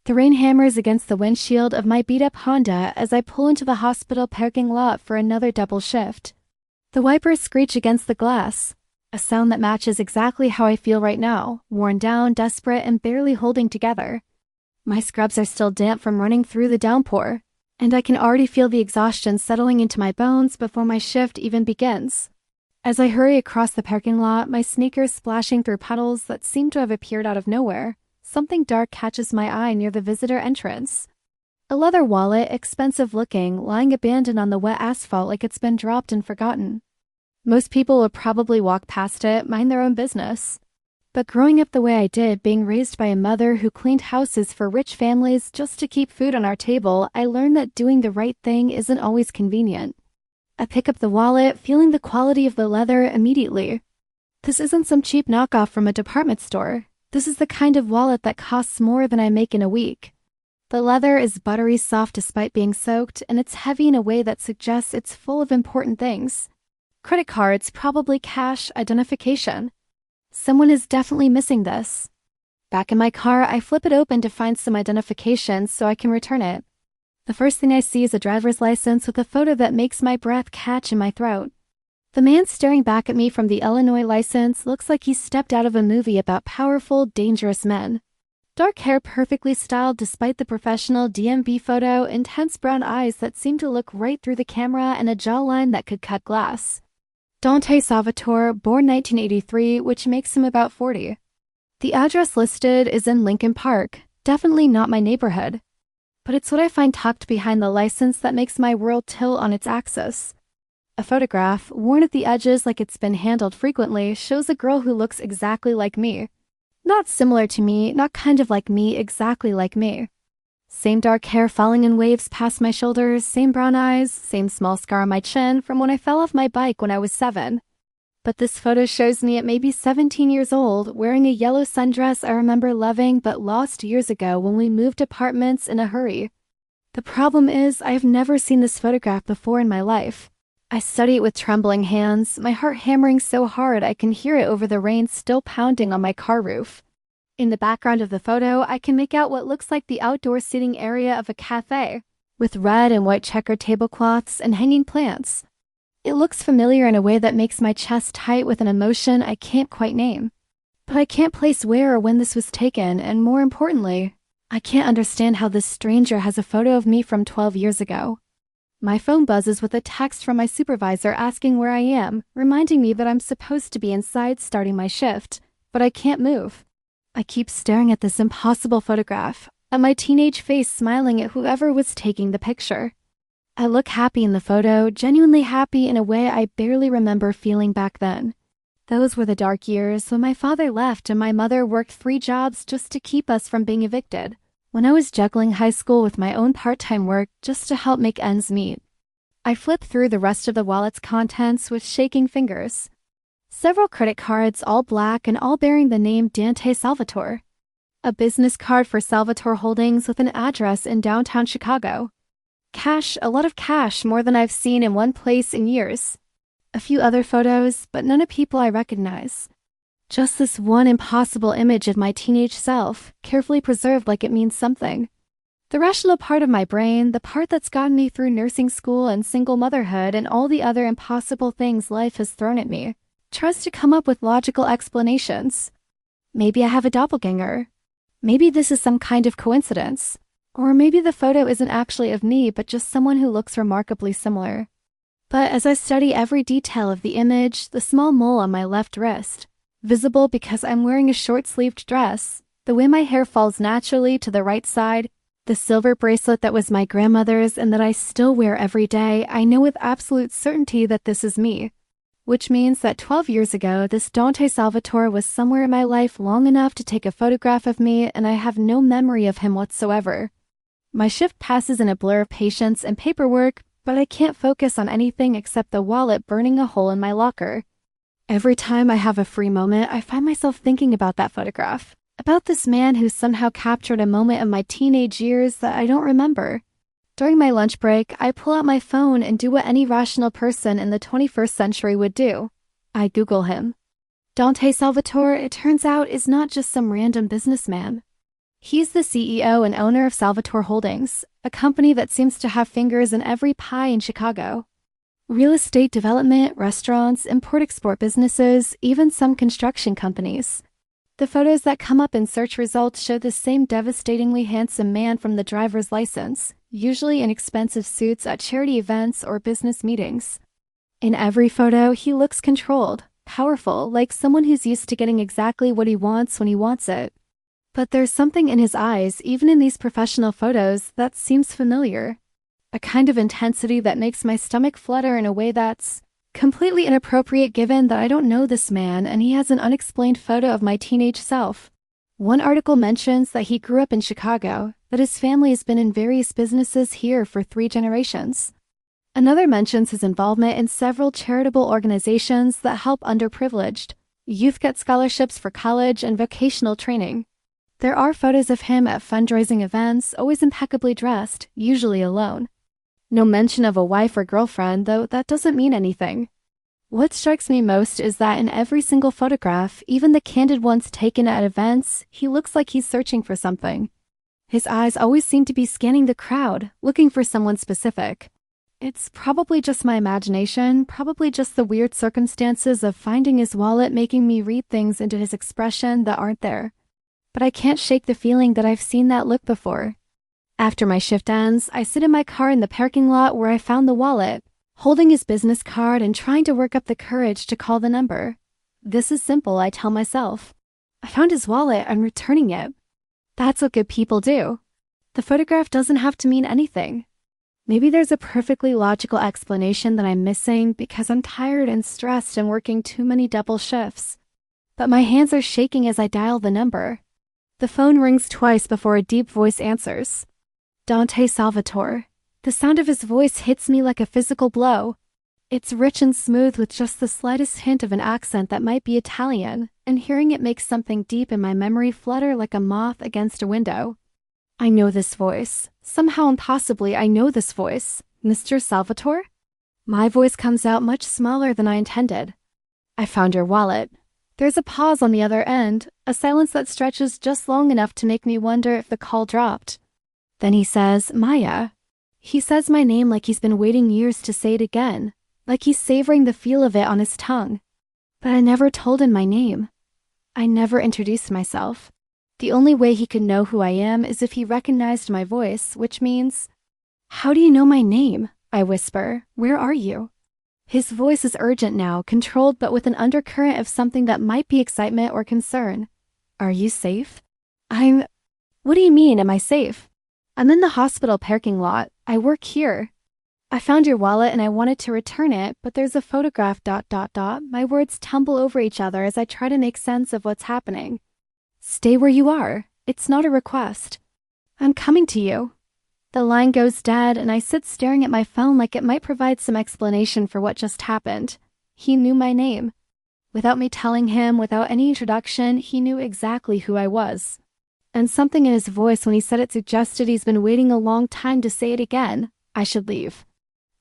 The rain hammers against the windshield of my beat-up Honda as I pull into the hospital parking lot for another double shift. The wipers screech against the glass, a sound that matches exactly how I feel right now, worn down, desperate, and barely holding together. My scrubs are still damp from running through the downpour, and I can already feel the exhaustion settling into my bones before my shift even begins. As I hurry across the parking lot, my sneakers splashing through puddles that seem to have appeared out of nowhere, something dark catches my eye near the visitor entrance. A leather wallet, expensive looking, lying abandoned on the wet asphalt like it's been dropped and forgotten. Most people would probably walk past it, mind their own business. But growing up the way I did, being raised by a mother who cleaned houses for rich families just to keep food on our table, I learned that doing the right thing isn't always convenient. I pick up the wallet, feeling the quality of the leather immediately. This isn't some cheap knockoff from a department store. This is the kind of wallet that costs more than I make in a week. The leather is buttery soft despite being soaked, and it's heavy in a way that suggests it's full of important things. Credit cards, probably cash, identification. Someone is definitely missing this. Back in my car, I flip it open to find some identification so I can return it. The first thing I see is a driver's license with a photo that makes my breath catch in my throat. The man staring back at me from the Illinois license looks like he stepped out of a movie about powerful, dangerous men. Dark hair perfectly styled despite the professional DMV photo, intense brown eyes that seem to look right through the camera, and a jawline that could cut glass. Dante Salvatore, born 1983, which makes him about 40. The address listed is in Lincoln Park, definitely not my neighborhood. But it's what I find tucked behind the license that makes my world tilt on its axis. A photograph, worn at the edges like it's been handled frequently, shows a girl who looks exactly like me. Not similar to me, not kind of like me, exactly like me. Same dark hair falling in waves past my shoulders, same brown eyes, same small scar on my chin from when I fell off my bike when I was 7. But this photo shows me at maybe 17 years old, wearing a yellow sundress I remember loving but lost years ago when we moved apartments in a hurry. The problem is, I have never seen this photograph before in my life. I study it with trembling hands, my heart hammering so hard I can hear it over the rain still pounding on my car roof. In the background of the photo, I can make out what looks like the outdoor seating area of a cafe, with red and white checkered tablecloths and hanging plants. It looks familiar in a way that makes my chest tight with an emotion I can't quite name. But I can't place where or when this was taken, and more importantly, I can't understand how this stranger has a photo of me from 12 years ago. My phone buzzes with a text from my supervisor asking where I am, reminding me that I'm supposed to be inside starting my shift, but I can't move. I keep staring at this impossible photograph, at my teenage face smiling at whoever was taking the picture. I look happy in the photo, genuinely happy in a way I barely remember feeling back then. Those were the dark years when my father left and my mother worked 3 jobs just to keep us from being evicted, when I was juggling high school with my own part-time work just to help make ends meet. I flip through the rest of the wallet's contents with shaking fingers. Several credit cards, all black and all bearing the name Dante Salvatore. A business card for Salvatore Holdings with an address in downtown Chicago. Cash, a lot of cash, more than I've seen in one place in years. A few other photos, but none of people I recognize. Just this one impossible image of my teenage self, carefully preserved like it means something. The rational part of my brain, the part that's gotten me through nursing school and single motherhood and all the other impossible things life has thrown at me, tries to come up with logical explanations. Maybe I have a doppelganger. Maybe this is some kind of coincidence. Or maybe the photo isn't actually of me, but just someone who looks remarkably similar. But as I study every detail of the image, the small mole on my left wrist, visible because I'm wearing a short-sleeved dress, the way my hair falls naturally to the right side, the silver bracelet that was my grandmother's and that I still wear every day, I know with absolute certainty that this is me. Which means that 12 years ago, this Dante Salvatore was somewhere in my life long enough to take a photograph of me, and I have no memory of him whatsoever. My shift passes in a blur of patience and paperwork, but I can't focus on anything except the wallet burning a hole in my locker. Every time I have a free moment, I find myself thinking about that photograph, about this man who somehow captured a moment of my teenage years that I don't remember. During my lunch break, I pull out my phone and do what any rational person in the 21st century would do. I Google him. Dante Salvatore, it turns out, is not just some random businessman. He's the CEO and owner of Salvatore Holdings, a company that seems to have fingers in every pie in Chicago. Real estate development, restaurants, import-export businesses, even some construction companies. The photos that come up in search results show the same devastatingly handsome man from the driver's license, usually in expensive suits at charity events or business meetings. In every photo, he looks controlled, powerful, like someone who's used to getting exactly what he wants when he wants it. But there's something in his eyes, even in these professional photos, that seems familiar. A kind of intensity that makes my stomach flutter in a way that's completely inappropriate given that I don't know this man and he has an unexplained photo of my teenage self. One article mentions that he grew up in Chicago, that his family has been in various businesses here for 3 generations. Another mentions his involvement in several charitable organizations that help underprivileged. Youth get scholarships for college and vocational training. There are photos of him at fundraising events, always impeccably dressed, usually alone. No mention of a wife or girlfriend, though that doesn't mean anything. What strikes me most is that in every single photograph, even the candid ones taken at events, he looks like he's searching for something. His eyes always seem to be scanning the crowd, looking for someone specific. It's probably just my imagination, probably just the weird circumstances of finding his wallet making me read things into his expression that aren't there. But I can't shake the feeling that I've seen that look before. After my shift ends, I sit in my car in the parking lot where I found the wallet, holding his business card and trying to work up the courage to call the number. This is simple, I tell myself. I found his wallet, I'm returning it. That's what good people do. The photograph doesn't have to mean anything. Maybe there's a perfectly logical explanation that I'm missing because I'm tired and stressed and working too many double shifts. But my hands are shaking as I dial the number. The phone rings twice before a deep voice answers. Dante Salvatore. The sound of his voice hits me like a physical blow. It's rich and smooth with just the slightest hint of an accent that might be Italian, and hearing it makes something deep in my memory flutter like a moth against a window. I know this voice. Somehow impossibly, I know this voice. Mr. Salvatore? My voice comes out much smaller than I intended. I found your wallet. There's a pause on the other end, a silence that stretches just long enough to make me wonder if the call dropped. Then he says, Maya. He says my name like he's been waiting years to say it again, like he's savoring the feel of it on his tongue. But I never told him my name. I never introduced myself. The only way he could know who I am is if he recognized my voice, which means, How do you know my name? I whisper. Where are you? His voice is urgent now, controlled but with an undercurrent of something that might be excitement or concern. Are you safe? What do you mean, am I safe? I'm in the hospital parking lot. I work here. I found your wallet and I wanted to return it, but there's a photograph ... My words tumble over each other as I try to make sense of what's happening. Stay where you are. It's not a request. I'm coming to you. The line goes dead and I sit staring at my phone like it might provide some explanation for what just happened. He knew my name. Without me telling him, without any introduction, he knew exactly who I was. And something in his voice when he said it suggested he's been waiting a long time to say it again. I should leave.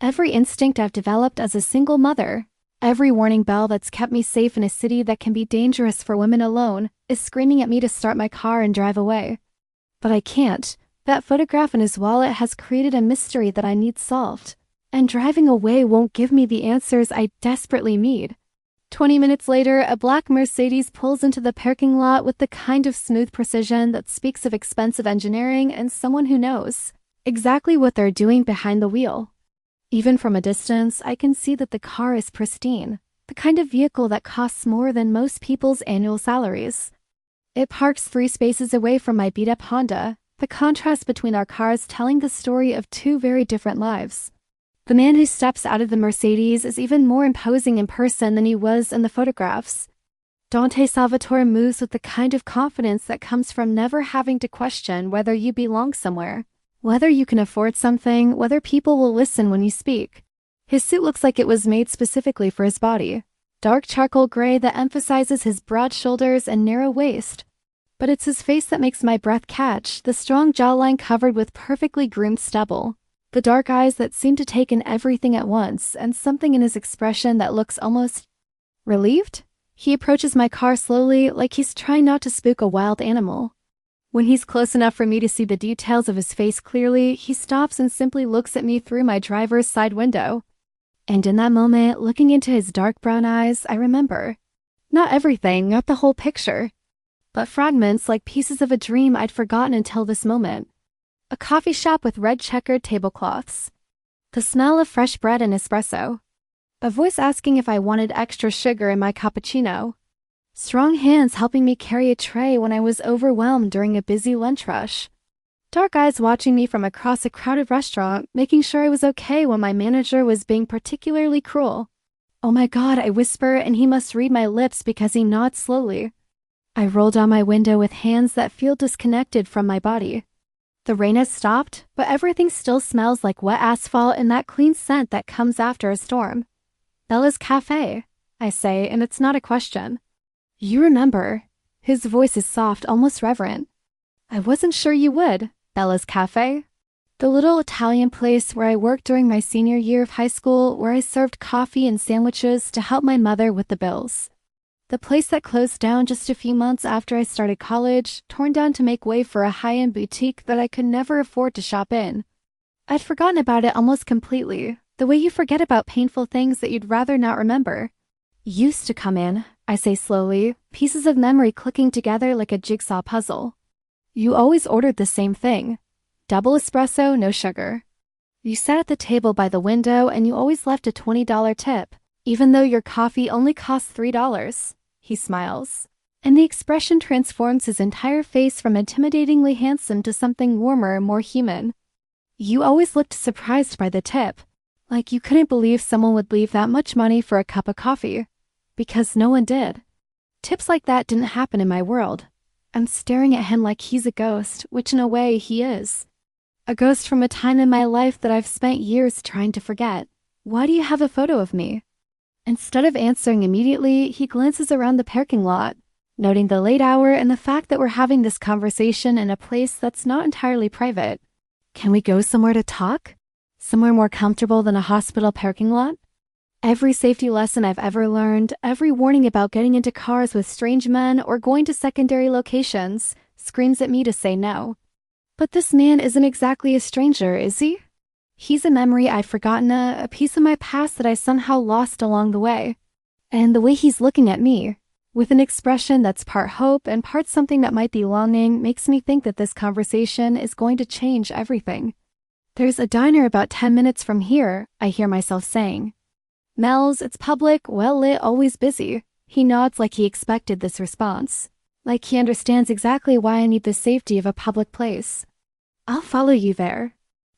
Every instinct I've developed as a single mother, every warning bell that's kept me safe in a city that can be dangerous for women alone, is screaming at me to start my car and drive away. But I can't. That photograph in his wallet has created a mystery that I need solved. And driving away won't give me the answers I desperately need. 20 minutes later, a black Mercedes pulls into the parking lot with the kind of smooth precision that speaks of expensive engineering and someone who knows exactly what they're doing behind the wheel. Even from a distance, I can see that the car is pristine, the kind of vehicle that costs more than most people's annual salaries. It parks 3 spaces away from my beat-up Honda, the contrast between our cars telling the story of 2 very different lives. The man who steps out of the Mercedes is even more imposing in person than he was in the photographs. Dante Salvatore moves with the kind of confidence that comes from never having to question whether you belong somewhere, whether you can afford something, whether people will listen when you speak. His suit looks like it was made specifically for his body. Dark charcoal gray that emphasizes his broad shoulders and narrow waist. But it's his face that makes my breath catch, the strong jawline covered with perfectly groomed stubble. The dark eyes that seem to take in everything at once, and something in his expression that looks almost relieved? He approaches my car slowly, like he's trying not to spook a wild animal. When he's close enough for me to see the details of his face clearly, he stops and simply looks at me through my driver's side window. And in that moment, looking into his dark brown eyes, I remember. Not everything, not the whole picture, but fragments like pieces of a dream I'd forgotten until this moment. A coffee shop with red checkered tablecloths. The smell of fresh bread and espresso. A voice asking if I wanted extra sugar in my cappuccino. Strong hands helping me carry a tray when I was overwhelmed during a busy lunch rush. Dark eyes watching me from across a crowded restaurant, making sure I was okay when my manager was being particularly cruel. Oh my God, I whisper, and he must read my lips because he nods slowly. I roll down my window with hands that feel disconnected from my body. The rain has stopped, but everything still smells like wet asphalt and that clean scent that comes after a storm. Bella's Cafe, I say, and it's not a question. You remember. His voice is soft, almost reverent. I wasn't sure you would. Bella's Cafe? The little Italian place where I worked during my senior year of high school, where I served coffee and sandwiches to help my mother with the bills. The place that closed down just a few months after I started college, torn down to make way for a high-end boutique that I could never afford to shop in. I'd forgotten about it almost completely, the way you forget about painful things that you'd rather not remember. Used to come in, I say slowly, pieces of memory clicking together like a jigsaw puzzle. You always ordered the same thing. Double espresso, no sugar. You sat at the table by the window and you always left a $20 tip, even though your coffee only cost $3. He smiles, and the expression transforms his entire face from intimidatingly handsome to something warmer and more human. You always looked surprised by the tip, like you couldn't believe someone would leave that much money for a cup of coffee. Because no one did. Tips like that didn't happen in my world. I'm staring at him like he's a ghost, which in a way he is. A ghost from a time in my life that I've spent years trying to forget. Why do you have a photo of me? Instead of answering immediately, he glances around the parking lot, noting the late hour and the fact that we're having this conversation in a place that's not entirely private. Can we go somewhere to talk? Somewhere more comfortable than a hospital parking lot? Every safety lesson I've ever learned, every warning about getting into cars with strange men or going to secondary locations, screams at me to say no. But this man isn't exactly a stranger, is he? He's a memory I'd forgotten, a piece of my past that I somehow lost along the way. And the way he's looking at me, with an expression that's part hope and part something that might be longing, makes me think that this conversation is going to change everything. There's a diner about 10 minutes from here, I hear myself saying. Mel's, it's public, well-lit, always busy. He nods like he expected this response. Like he understands exactly why I need the safety of a public place. I'll follow you there.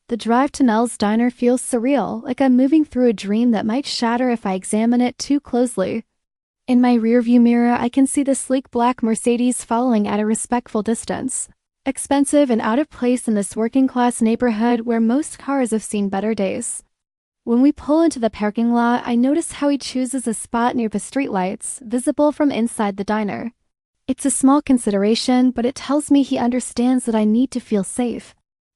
The drive to Mel's diner feels surreal, like I'm moving through a dream that might shatter if I examine it too closely. In my rearview mirror, I can see the sleek black Mercedes following at a respectful distance. Expensive and out of place in this working-class neighborhood where most cars have seen better days. When we pull into the parking lot, I notice how he chooses a spot near the streetlights, visible from inside the diner. It's a small consideration, but it tells me he understands that I need to feel safe.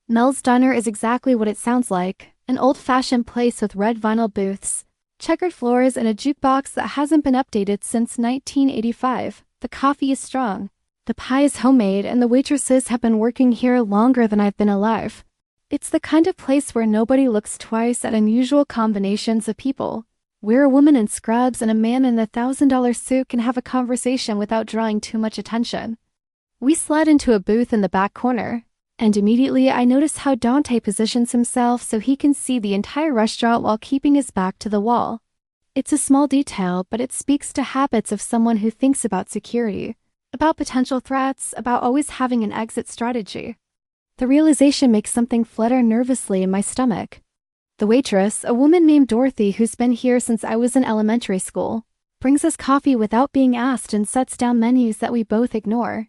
Mel's Diner is exactly what it sounds like, an old-fashioned place with red vinyl booths, checkered floors, and a jukebox that hasn't been updated since 1985. The coffee is strong, the pie is homemade, and the waitresses have been working here longer than I've been alive. It's the kind of place where nobody looks twice at unusual combinations of people, where a woman in scrubs and a man in a $1,000 suit can have a conversation without drawing too much attention. We slide into a booth in the back corner, and immediately I notice how Dante positions himself so he can see the entire restaurant while keeping his back to the wall. It's a small detail, but it speaks to habits of someone who thinks about security, about potential threats, about always having an exit strategy. The realization makes something flutter nervously in my stomach. The waitress, a woman named Dorothy who's been here since I was in elementary school, brings us coffee without being asked and sets down menus that we both ignore.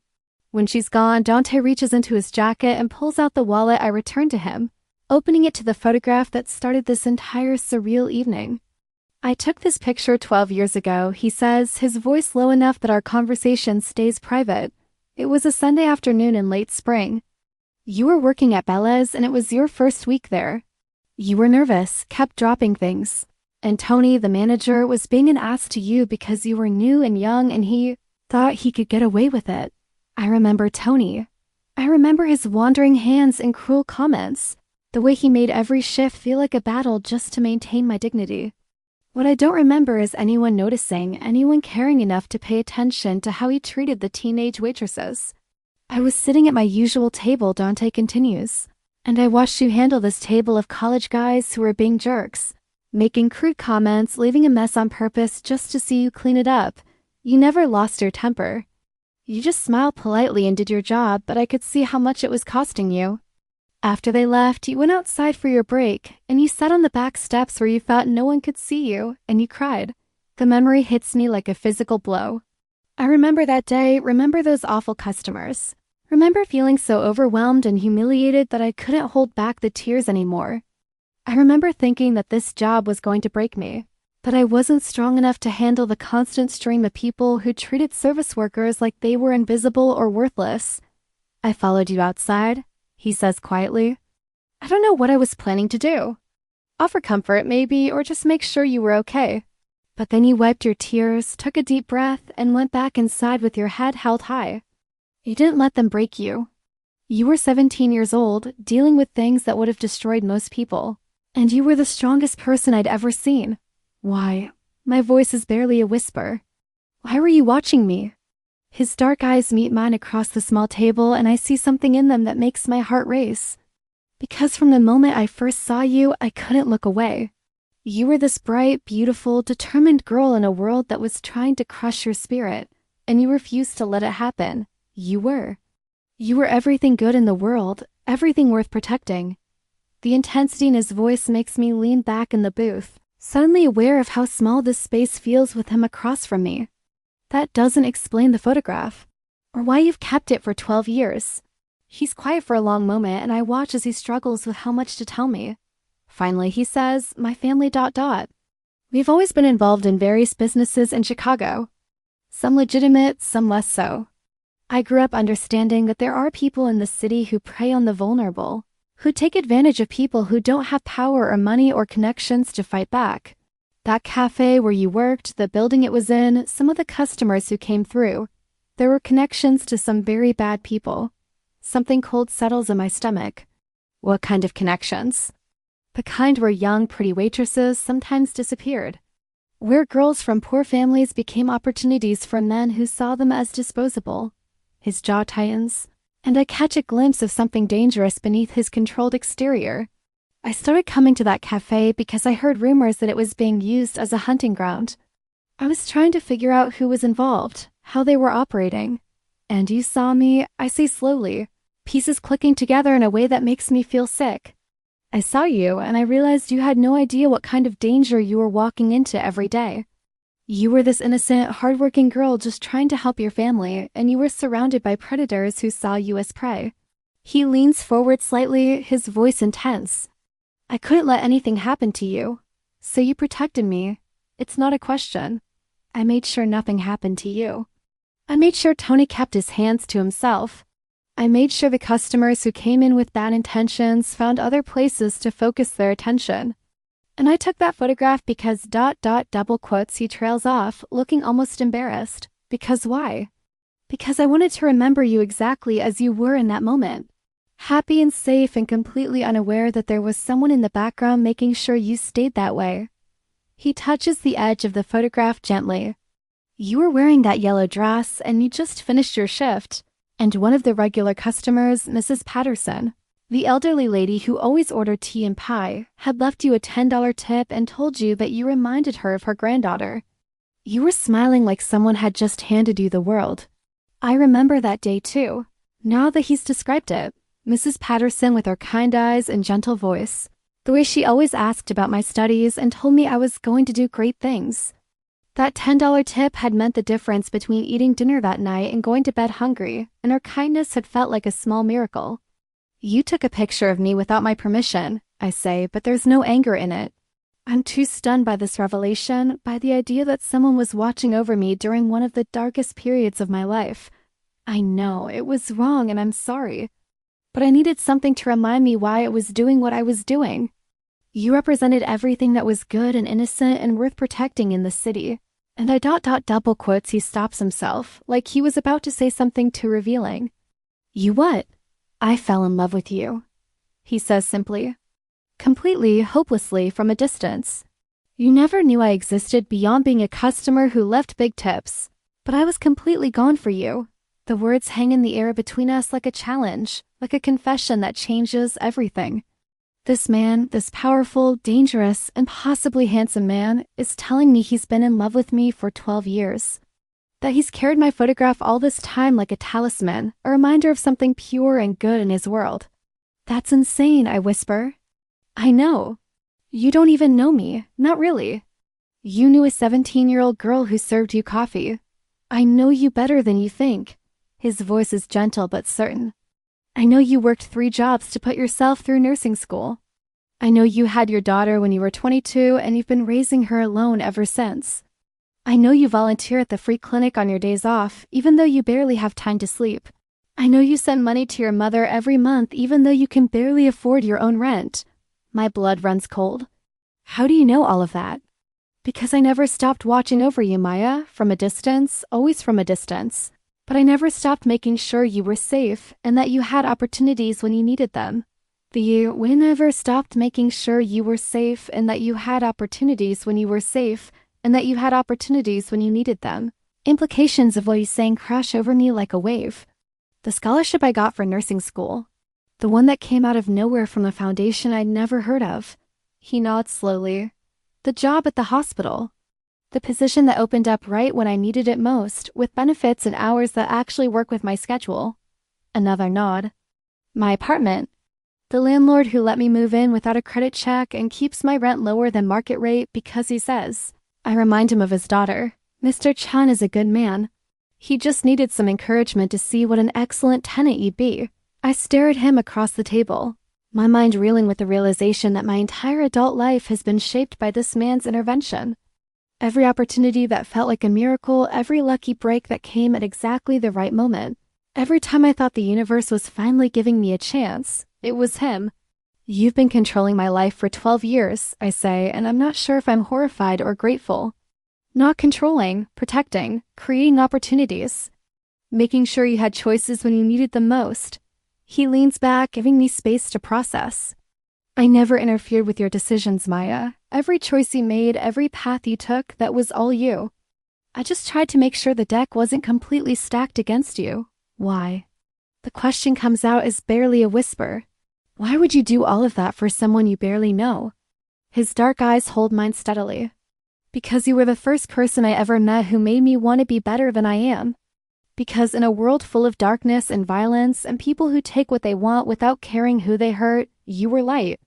When she's gone, Dante reaches into his jacket and pulls out the wallet I return to him, opening it to the photograph that started this entire surreal evening. I took this picture 12 years ago, he says, his voice low enough that our conversation stays private. It was a Sunday afternoon in late spring. You were working at Bella's and it was your first week there. You were nervous, kept dropping things. And Tony, the manager, was being an ass to you because you were new and young and he thought he could get away with it. I remember Tony. I remember his wandering hands and cruel comments, the way he made every shift feel like a battle just to maintain my dignity. What I don't remember is anyone noticing, anyone caring enough to pay attention to how he treated the teenage waitresses. I was sitting at my usual table, Dante continues, and I watched you handle this table of college guys who were being jerks, making crude comments, leaving a mess on purpose just to see you clean it up. You never lost your temper. You just smiled politely and did your job, but I could see how much it was costing you. After they left, you went outside for your break, and you sat on the back steps where you thought no one could see you, and you cried. The memory hits me like a physical blow. I remember that day, remember those awful customers. Remember feeling so overwhelmed and humiliated that I couldn't hold back the tears anymore. I remember thinking that this job was going to break me, that I wasn't strong enough to handle the constant stream of people who treated service workers like they were invisible or worthless. I followed you outside, he says quietly. I don't know what I was planning to do. Offer comfort, maybe, or just make sure you were okay. But then you wiped your tears, took a deep breath, and went back inside with your head held high. You didn't let them break you. You were 17 years old, dealing with things that would have destroyed most people. And you were the strongest person I'd ever seen. Why? My voice is barely a whisper. Why were you watching me? His dark eyes meet mine across the small table, and I see something in them that makes my heart race. Because from the moment I first saw you, I couldn't look away. You were this bright, beautiful, determined girl in a world that was trying to crush your spirit, and you refused to let it happen. You were. You were everything good in the world, everything worth protecting. The intensity in his voice makes me lean back in the booth, suddenly aware of how small this space feels with him across from me. That doesn't explain the photograph, or why you've kept it for 12 years. He's quiet for a long moment, and I watch as he struggles with how much to tell me. Finally, he says, my family ... We've always been involved in various businesses in Chicago. Some legitimate, some less so. I grew up understanding that there are people in the city who prey on the vulnerable, who take advantage of people who don't have power or money or connections to fight back. That cafe where you worked, the building it was in, some of the customers who came through, there were connections to some very bad people. Something cold settles in my stomach. What kind of connections? The kind where young, pretty waitresses sometimes disappeared. Where girls from poor families became opportunities for men who saw them as disposable. His jaw tightens, and I catch a glimpse of something dangerous beneath his controlled exterior. I started coming to that cafe because I heard rumors that it was being used as a hunting ground. I was trying to figure out who was involved, how they were operating. And you saw me, I say slowly, pieces clicking together in a way that makes me feel sick. I saw you, and I realized you had no idea what kind of danger you were walking into every day. You were this innocent, hardworking girl just trying to help your family, and you were surrounded by predators who saw you as prey. He leans forward slightly, his voice intense. I couldn't let anything happen to you, so you protected me. It's not a question. I made sure nothing happened to you. I made sure Tony kept his hands to himself. I made sure the customers who came in with bad intentions found other places to focus their attention. And I took that photograph because ... he trails off, looking almost embarrassed. Because why? Because I wanted to remember you exactly as you were in that moment. Happy and safe and completely unaware that there was someone in the background making sure you stayed that way. He touches the edge of the photograph gently. You were wearing that yellow dress and you just finished your shift. And one of the regular customers, Mrs. Patterson, the elderly lady who always ordered tea and pie, had left you a $10 tip and told you that you reminded her of her granddaughter. You were smiling like someone had just handed you the world. I remember that day too, now that he's described it. Mrs. Patterson with her kind eyes and gentle voice, the way she always asked about my studies and told me I was going to do great things. That $10 tip had meant the difference between eating dinner that night and going to bed hungry, and her kindness had felt like a small miracle. You took a picture of me without my permission, I say, but there's no anger in it. I'm too stunned by this revelation, by the idea that someone was watching over me during one of the darkest periods of my life. I know, it was wrong and I'm sorry. But I needed something to remind me why I was doing what I was doing. You represented everything that was good and innocent and worth protecting in the city. And I ... he stops himself, like he was about to say something too revealing. You what? I fell in love with you, he says simply. Completely, hopelessly, from a distance. You never knew I existed beyond being a customer who left big tips. But I was completely gone for you. The words hang in the air between us like a challenge, like a confession that changes everything. This man, this powerful, dangerous, and possibly handsome man, is telling me he's been in love with me for 12 years. That he's carried my photograph all this time like a talisman, a reminder of something pure and good in his world. That's insane, I whisper. I know. You don't even know me, not really. You knew a 17-year-old girl who served you coffee. I know you better than you think. His voice is gentle but certain. I know you worked 3 jobs to put yourself through nursing school. I know you had your daughter when you were 22 and you've been raising her alone ever since. I know you volunteer at the free clinic on your days off, even though you barely have time to sleep. I know you send money to your mother every month even though you can barely afford your own rent. My blood runs cold. How do you know all of that? Because I never stopped watching over you, Maya, from a distance, always from a distance. But I never stopped making sure you were safe and that you had opportunities when you needed them. We never stopped making sure you were safe and that you had opportunities when you were safe and that you had opportunities when you needed them. Implications of what he's saying crash over me like a wave. The scholarship I got for nursing school. The one that came out of nowhere from a foundation I'd never heard of. He nods slowly. The job at the hospital. The position that opened up right when I needed it most, with benefits and hours that actually work with my schedule. Another nod. My apartment. The landlord who let me move in without a credit check and keeps my rent lower than market rate because he says. I remind him of his daughter. Mr. Chun is a good man. He just needed some encouragement to see what an excellent tenant you'd be. I stare at him across the table, my mind reeling with the realization that my entire adult life has been shaped by this man's intervention. Every opportunity that felt like a miracle, every lucky break that came at exactly the right moment. Every time I thought the universe was finally giving me a chance, it was him. You've been controlling my life for 12 years, I say, and I'm not sure if I'm horrified or grateful. Not controlling, protecting, creating opportunities. Making sure you had choices when you needed them most. He leans back, giving me space to process. I never interfered with your decisions, Maya. Every choice you made, every path you took, that was all you. I just tried to make sure the deck wasn't completely stacked against you. Why? The question comes out as barely a whisper. Why would you do all of that for someone you barely know? His dark eyes hold mine steadily. Because you were the first person I ever met who made me want to be better than I am. Because in a world full of darkness and violence and people who take what they want without caring who they hurt, you were light.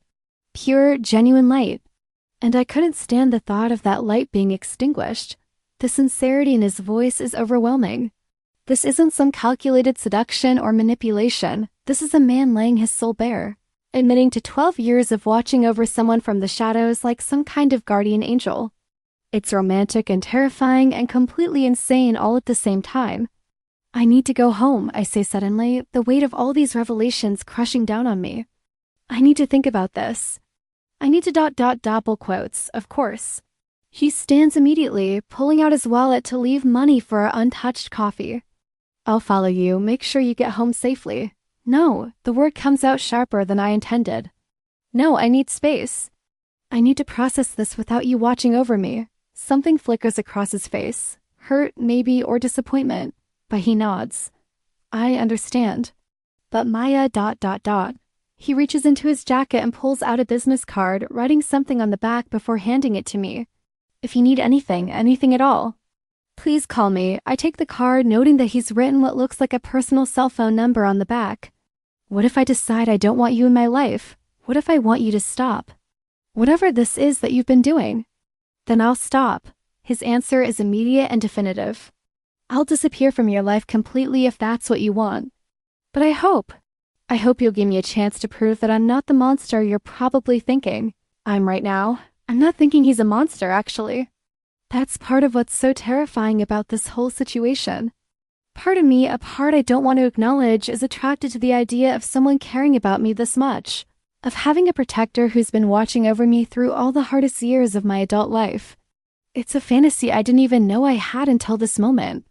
Pure, genuine light. And I couldn't stand the thought of that light being extinguished. The sincerity in his voice is overwhelming. This isn't some calculated seduction or manipulation. This is a man laying his soul bare, admitting to 12 years of watching over someone from the shadows like some kind of guardian angel. It's romantic and terrifying and completely insane all at the same time. I need to go home, I say suddenly, the weight of all these revelations crushing down on me. I need to think about this. I need to double quotes, of course. He stands immediately, pulling out his wallet to leave money for our untouched coffee. I'll follow you, make sure you get home safely. No, the word comes out sharper than I intended. No, I need space. I need to process this without you watching over me. Something flickers across his face. Hurt, maybe, or disappointment. But he nods. I understand. But Maya... He reaches into his jacket and pulls out a business card, writing something on the back before handing it to me. If you need anything at all. Please call me. I take the card, noting that he's written what looks like a personal cell phone number on the back. What if I decide I don't want you in my life? What if I want you to stop? Whatever this is that you've been doing. Then I'll stop. His answer is immediate and definitive. I'll disappear from your life completely if that's what you want. But I hope you'll give me a chance to prove that I'm not the monster you're probably thinking I'm right now. I'm not thinking he's a monster, actually. That's part of what's so terrifying about this whole situation. Part of me, a part I don't want to acknowledge, is attracted to the idea of someone caring about me this much. Of having a protector who's been watching over me through all the hardest years of my adult life. It's a fantasy I didn't even know I had until this moment.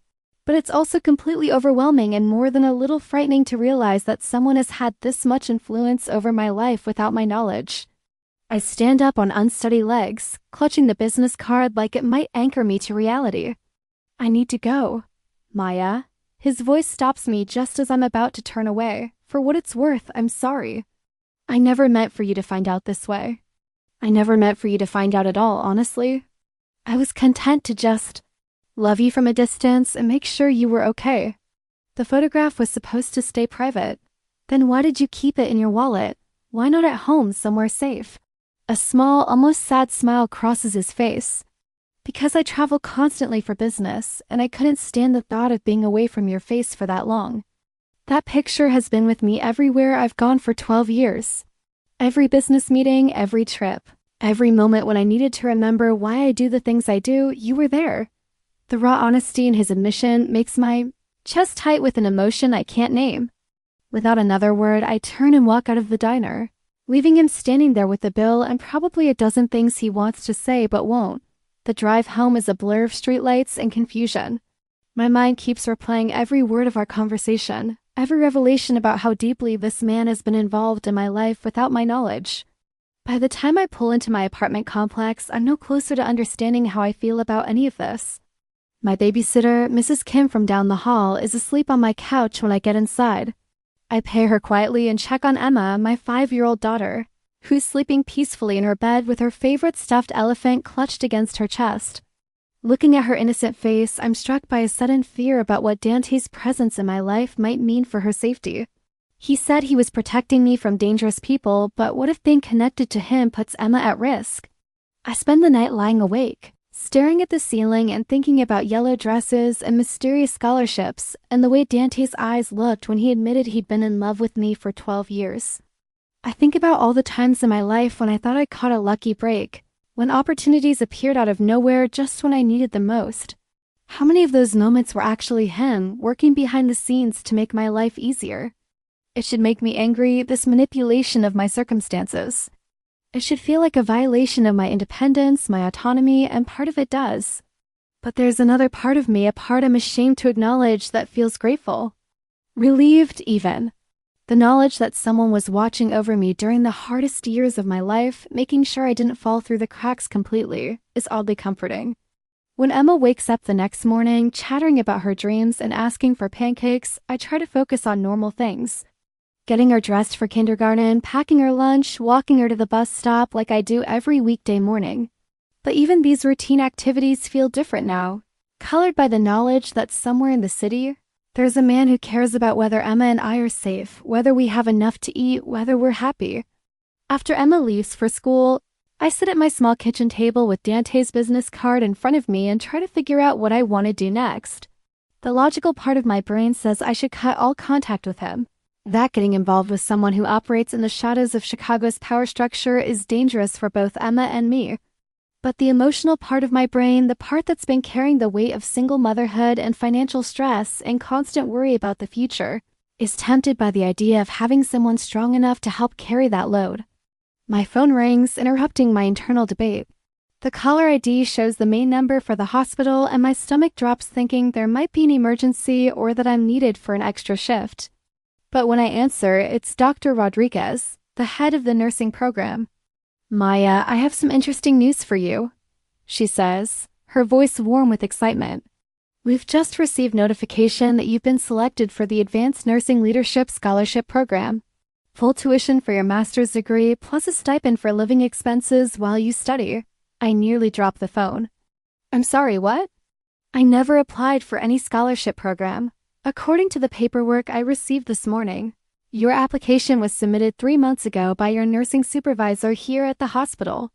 But it's also completely overwhelming and more than a little frightening to realize that someone has had this much influence over my life without my knowledge. I stand up on unsteady legs, clutching the business card like it might anchor me to reality. I need to go. Maya. His voice stops me just as I'm about to turn away. For what it's worth, I'm sorry. I never meant for you to find out this way. I never meant for you to find out at all, honestly. I was content to just love you from a distance and make sure you were okay. The photograph was supposed to stay private. Then why did you keep it in your wallet? Why not at home somewhere safe? A small, almost sad smile crosses his face. Because I travel constantly for business, and I couldn't stand the thought of being away from your face for that long. That picture has been with me everywhere I've gone for 12 years. Every business meeting, every trip, every moment when I needed to remember why I do the things I do, you were there. The raw honesty in his admission makes my chest tight with an emotion I can't name. Without another word, I turn and walk out of the diner, leaving him standing there with the bill and probably a dozen things he wants to say but won't. The drive home is a blur of streetlights and confusion. My mind keeps replaying every word of our conversation, every revelation about how deeply this man has been involved in my life without my knowledge. By the time I pull into my apartment complex, I'm no closer to understanding how I feel about any of this. My babysitter, Mrs. Kim from down the hall, is asleep on my couch when I get inside. I pay her quietly and check on Emma, my 5-year-old daughter, who's sleeping peacefully in her bed with her favorite stuffed elephant clutched against her chest. Looking at her innocent face, I'm struck by a sudden fear about what Dante's presence in my life might mean for her safety. He said he was protecting me from dangerous people, but what if being connected to him puts Emma at risk? I spend the night lying awake, staring at the ceiling and thinking about yellow dresses and mysterious scholarships and the way Dante's eyes looked when he admitted he'd been in love with me for 12 years. I think about all the times in my life when I thought I caught a lucky break, when opportunities appeared out of nowhere just when I needed them most. How many of those moments were actually him working behind the scenes to make my life easier? It should make me angry, this manipulation of my circumstances. It should feel like a violation of my independence, my autonomy, and part of it does. But there's another part of me, a part I'm ashamed to acknowledge, that feels grateful. Relieved, even. The knowledge that someone was watching over me during the hardest years of my life, making sure I didn't fall through the cracks completely, is oddly comforting. When Emma wakes up the next morning, chattering about her dreams and asking for pancakes, I try to focus on normal things. Getting her dressed for kindergarten, packing her lunch, walking her to the bus stop like I do every weekday morning. But even these routine activities feel different now, colored by the knowledge that somewhere in the city, there's a man who cares about whether Emma and I are safe, whether we have enough to eat, whether we're happy. After Emma leaves for school, I sit at my small kitchen table with Dante's business card in front of me and try to figure out what I want to do next. The logical part of my brain says I should cut all contact with him. That getting involved with someone who operates in the shadows of Chicago's power structure is dangerous for both Emma and me. But the emotional part of my brain, the part that's been carrying the weight of single motherhood and financial stress and constant worry about the future, is tempted by the idea of having someone strong enough to help carry that load. My phone rings, interrupting my internal debate. The caller ID shows the main number for the hospital, and my stomach drops thinking there might be an emergency or that I'm needed for an extra shift. But when I answer, it's Dr. Rodriguez, the head of the nursing program. "Maya, I have some interesting news for you," she says, her voice warm with excitement. "We've just received notification that you've been selected for the Advanced Nursing Leadership Scholarship Program. Full tuition for your master's degree, plus a stipend for living expenses while you study." I nearly dropped the phone. "I'm sorry, what?" "I never applied for any scholarship program. According to the paperwork I received this morning, your application was submitted 3 months ago by your nursing supervisor here at the hospital.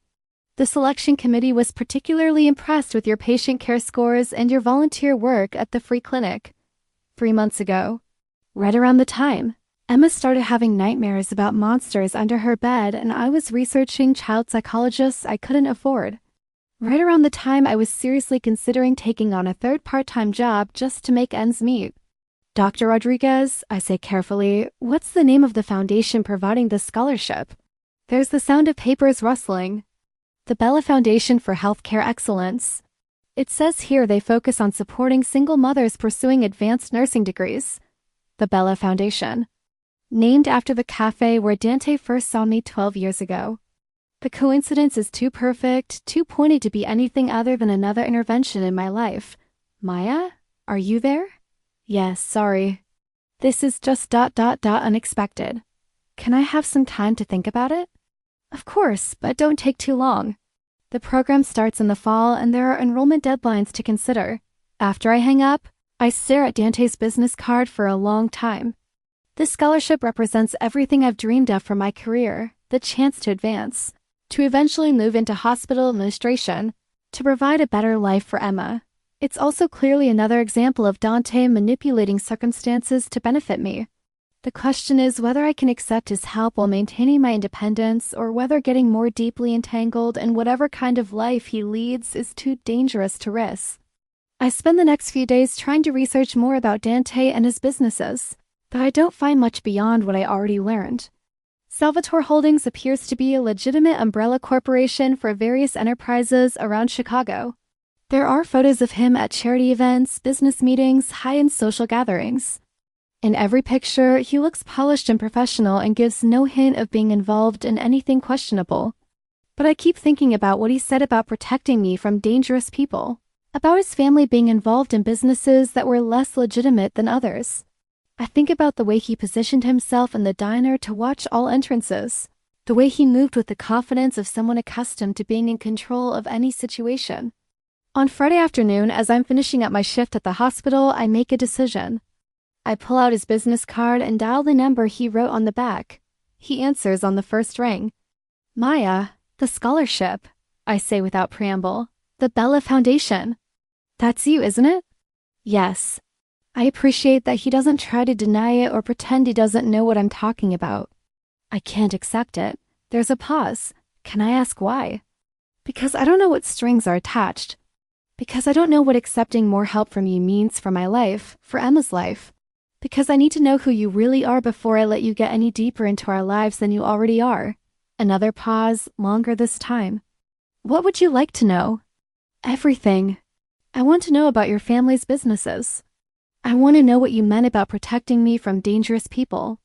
The selection committee was particularly impressed with your patient care scores and your volunteer work at the free clinic. 3 months ago, right around the time Emma started having nightmares about monsters under her bed and I was researching child psychologists I couldn't afford. Right around the time I was seriously considering taking on a third part-time job just to make ends meet. Dr. Rodriguez, I say carefully, what's the name of the foundation providing this scholarship? There's the sound of papers rustling. The Bella Foundation for Healthcare Excellence. It says here they focus on supporting single mothers pursuing advanced nursing degrees. The Bella Foundation. Named after the cafe where Dante first saw me 12 years ago. The coincidence is too perfect, too pointed to be anything other than another intervention in my life. Maya? Are you there? Yes, sorry. This is just unexpected. Can I have some time to think about it? Of course, but don't take too long. The program starts in the fall and there are enrollment deadlines to consider. After I hang up, I stare at Dante's business card for a long time. This scholarship represents everything I've dreamed of for my career, the chance to advance, to eventually move into hospital administration, to provide a better life for Emma. It's also clearly another example of Dante manipulating circumstances to benefit me. The question is whether I can accept his help while maintaining my independence, or whether getting more deeply entangled in whatever kind of life he leads is too dangerous to risk. I spend the next few days trying to research more about Dante and his businesses, but I don't find much beyond what I already learned. Salvatore Holdings appears to be a legitimate umbrella corporation for various enterprises around Chicago. There are photos of him at charity events, business meetings, high-end social gatherings. In every picture, he looks polished and professional and gives no hint of being involved in anything questionable. But I keep thinking about what he said about protecting me from dangerous people, about his family being involved in businesses that were less legitimate than others. I think about the way he positioned himself in the diner to watch all entrances, the way he moved with the confidence of someone accustomed to being in control of any situation. On Friday afternoon, as I'm finishing up my shift at the hospital, I make a decision. I pull out his business card and dial the number he wrote on the back. He answers on the first ring. Maya, the scholarship, I say without preamble. The Bella Foundation. That's you, isn't it? Yes. I appreciate that he doesn't try to deny it or pretend he doesn't know what I'm talking about. I can't accept it. There's a pause. Can I ask why? Because I don't know what strings are attached. Because I don't know what accepting more help from you means for my life, for Emma's life. Because I need to know who you really are before I let you get any deeper into our lives than you already are. Another pause, longer this time. What would you like to know? Everything. I want to know about your family's businesses. I want to know what you meant about protecting me from dangerous people.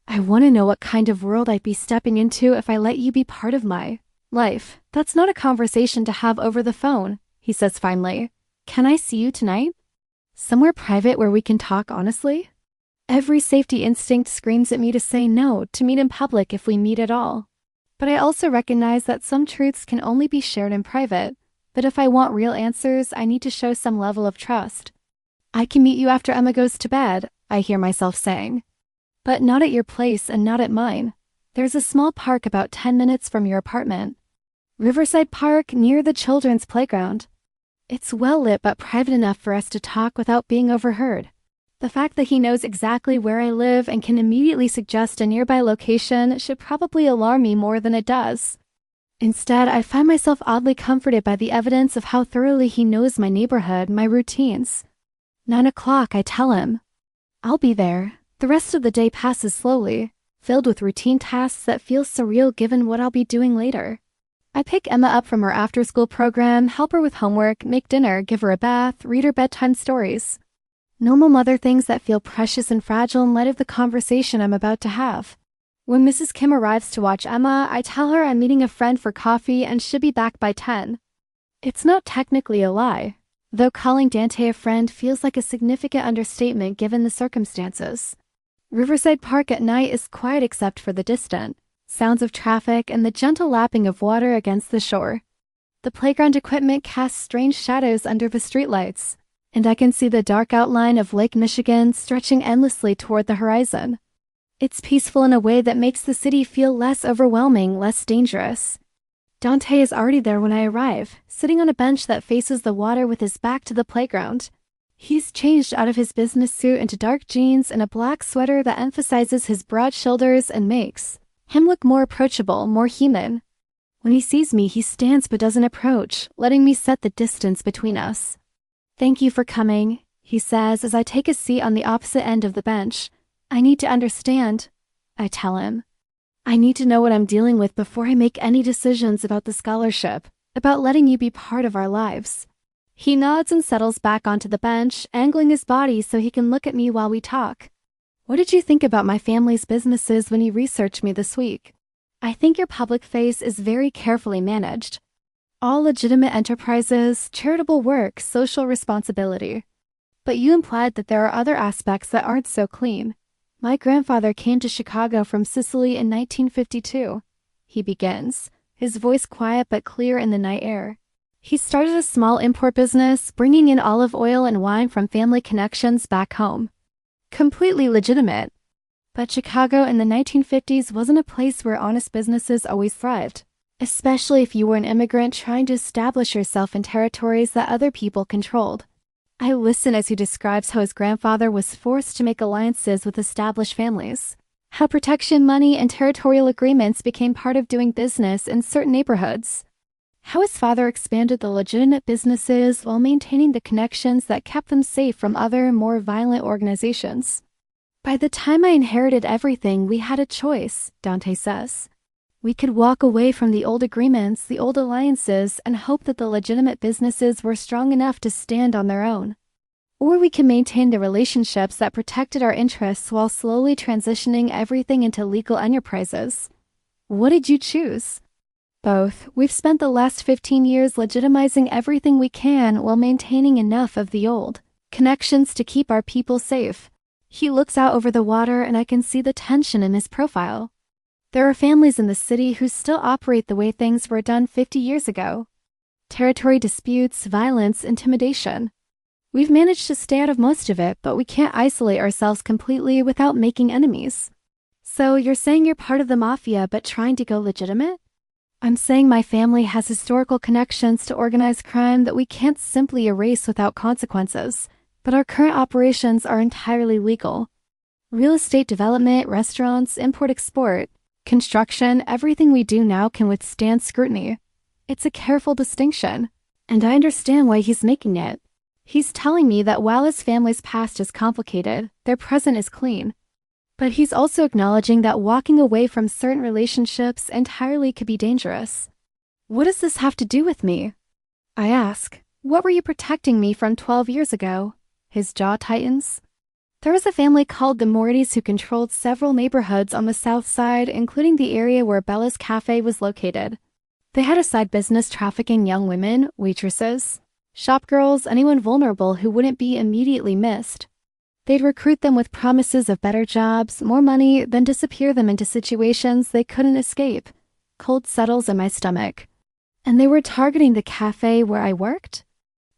I want to know what kind of world I'd be stepping into if I let you be part of my life. That's not a conversation to have over the phone, he says finally. Can I see you tonight? Somewhere private where we can talk honestly? Every safety instinct screams at me to say no, to meet in public if we meet at all. But I also recognize that some truths can only be shared in private. But if I want real answers, I need to show some level of trust. I can meet you after Emma goes to bed, I hear myself saying. But not at your place and not at mine. There's a small park about 10 minutes from your apartment. Riverside Park near the children's playground. It's well lit but private enough for us to talk without being overheard. The fact that he knows exactly where I live and can immediately suggest a nearby location should probably alarm me more than it does. Instead, I find myself oddly comforted by the evidence of how thoroughly he knows my neighborhood, my routines. 9 o'clock, I tell him. I'll be there. The rest of the day passes slowly, filled with routine tasks that feel surreal given what I'll be doing later. I pick Emma up from her after-school program, help her with homework, make dinner, give her a bath, read her bedtime stories. Normal mother things that feel precious and fragile in light of the conversation I'm about to have. When Mrs. Kim arrives to watch Emma, I tell her I'm meeting a friend for coffee and should be back by 10. It's not technically a lie, though calling Dante a friend feels like a significant understatement given the circumstances. Riverside Park at night is quiet except for the distant sounds of traffic and the gentle lapping of water against the shore. The playground equipment casts strange shadows under the streetlights, and I can see the dark outline of Lake Michigan stretching endlessly toward the horizon. It's peaceful in a way that makes the city feel less overwhelming, less dangerous. Dante is already there when I arrive, sitting on a bench that faces the water with his back to the playground. He's changed out of his business suit into dark jeans and a black sweater that emphasizes his broad shoulders and makes him look more approachable, more human. When he sees me, he stands but doesn't approach, letting me set the distance between us. Thank you for coming, he says as I take a seat on the opposite end of the bench. I need to understand, I tell him. I need to know what I'm dealing with before I make any decisions about the scholarship, about letting you be part of our lives. He nods and settles back onto the bench, angling his body so he can look at me while we talk. What did you think about my family's businesses when you researched me this week? I think your public face is very carefully managed. All legitimate enterprises, charitable work, social responsibility. But you implied that there are other aspects that aren't so clean. My grandfather came to Chicago from Sicily in 1952. He begins, his voice quiet but clear in the night air. He started a small import business, bringing in olive oil and wine from family connections back home. Completely legitimate. But Chicago in the 1950s wasn't a place where honest businesses always thrived, especially if you were an immigrant trying to establish yourself in territories that other people controlled. I listen as he describes how his grandfather was forced to make alliances with established families, how protection money and territorial agreements became part of doing business in certain neighborhoods, how his father expanded the legitimate businesses while maintaining the connections that kept them safe from other, more violent organizations. By the time I inherited everything, we had a choice, Dante says. We could walk away from the old agreements, the old alliances, and hope that the legitimate businesses were strong enough to stand on their own. Or we could maintain the relationships that protected our interests while slowly transitioning everything into legal enterprises. What did you choose? Both. We've spent the last 15 years legitimizing everything we can while maintaining enough of the old connections to keep our people safe. He looks out over the water and I can see the tension in his profile. There are families in the city who still operate the way things were done 50 years ago. Territory disputes, violence, intimidation. We've managed to stay out of most of it, but we can't isolate ourselves completely without making enemies. So you're saying you're part of the mafia but trying to go legitimate? I'm saying my family has historical connections to organized crime that we can't simply erase without consequences, but our current operations are entirely legal. Real estate development, restaurants, import-export, construction, everything we do now can withstand scrutiny. It's a careful distinction, and I understand why he's making it. He's telling me that while his family's past is complicated, their present is clean. But he's also acknowledging that walking away from certain relationships entirely could be dangerous. What does this have to do with me? I ask, what were you protecting me from 12 years ago? His jaw tightens. There was a family called the Mortys who controlled several neighborhoods on the south side, including the area where Bella's Cafe was located. They had a side business trafficking young women, waitresses, shop girls, anyone vulnerable who wouldn't be immediately missed. They'd recruit them with promises of better jobs, more money, then disappear them into situations they couldn't escape. Cold settles in my stomach. And they were targeting the cafe where I worked?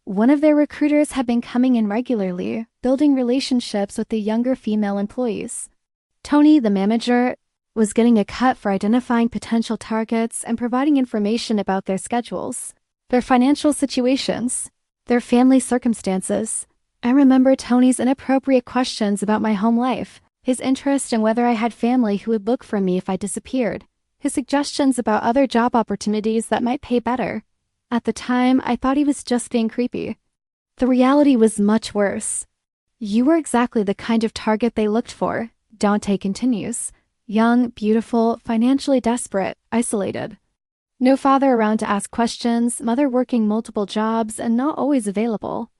One of their recruiters had been coming in regularly, building relationships with the younger female employees. Tony, the manager, was getting a cut for identifying potential targets and providing information about their schedules, their financial situations, their family circumstances. I remember Tony's inappropriate questions about my home life, his interest in whether I had family who would look for me if I disappeared, his suggestions about other job opportunities that might pay better. At the time, I thought he was just being creepy. The reality was much worse. You were exactly the kind of target they looked for, Dante continues. Young, beautiful, financially desperate, isolated. No father around to ask questions, mother working multiple jobs and not always available.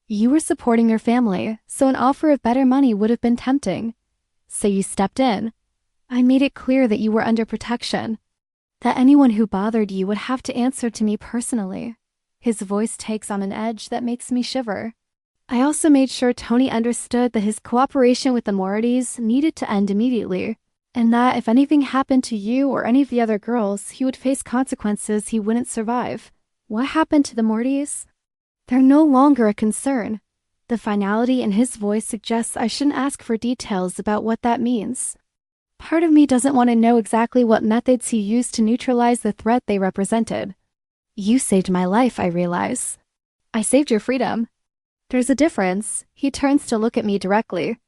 You were supporting your family, so an offer of better money would have been tempting. So you stepped in. I made it clear that you were under protection, that anyone who bothered you would have to answer to me personally. His voice takes on an edge that makes me shiver. I also made sure Tony understood that his cooperation with the Mortys needed to end immediately, and that if anything happened to you or any of the other girls, he would face consequences he wouldn't survive. What happened to the Mortys? They're no longer a concern. The finality in his voice suggests I shouldn't ask for details about what that means. Part of me doesn't want to know exactly what methods he used to neutralize the threat they represented. You saved my life, I realize. I saved your freedom. There's a difference. He turns to look at me directly.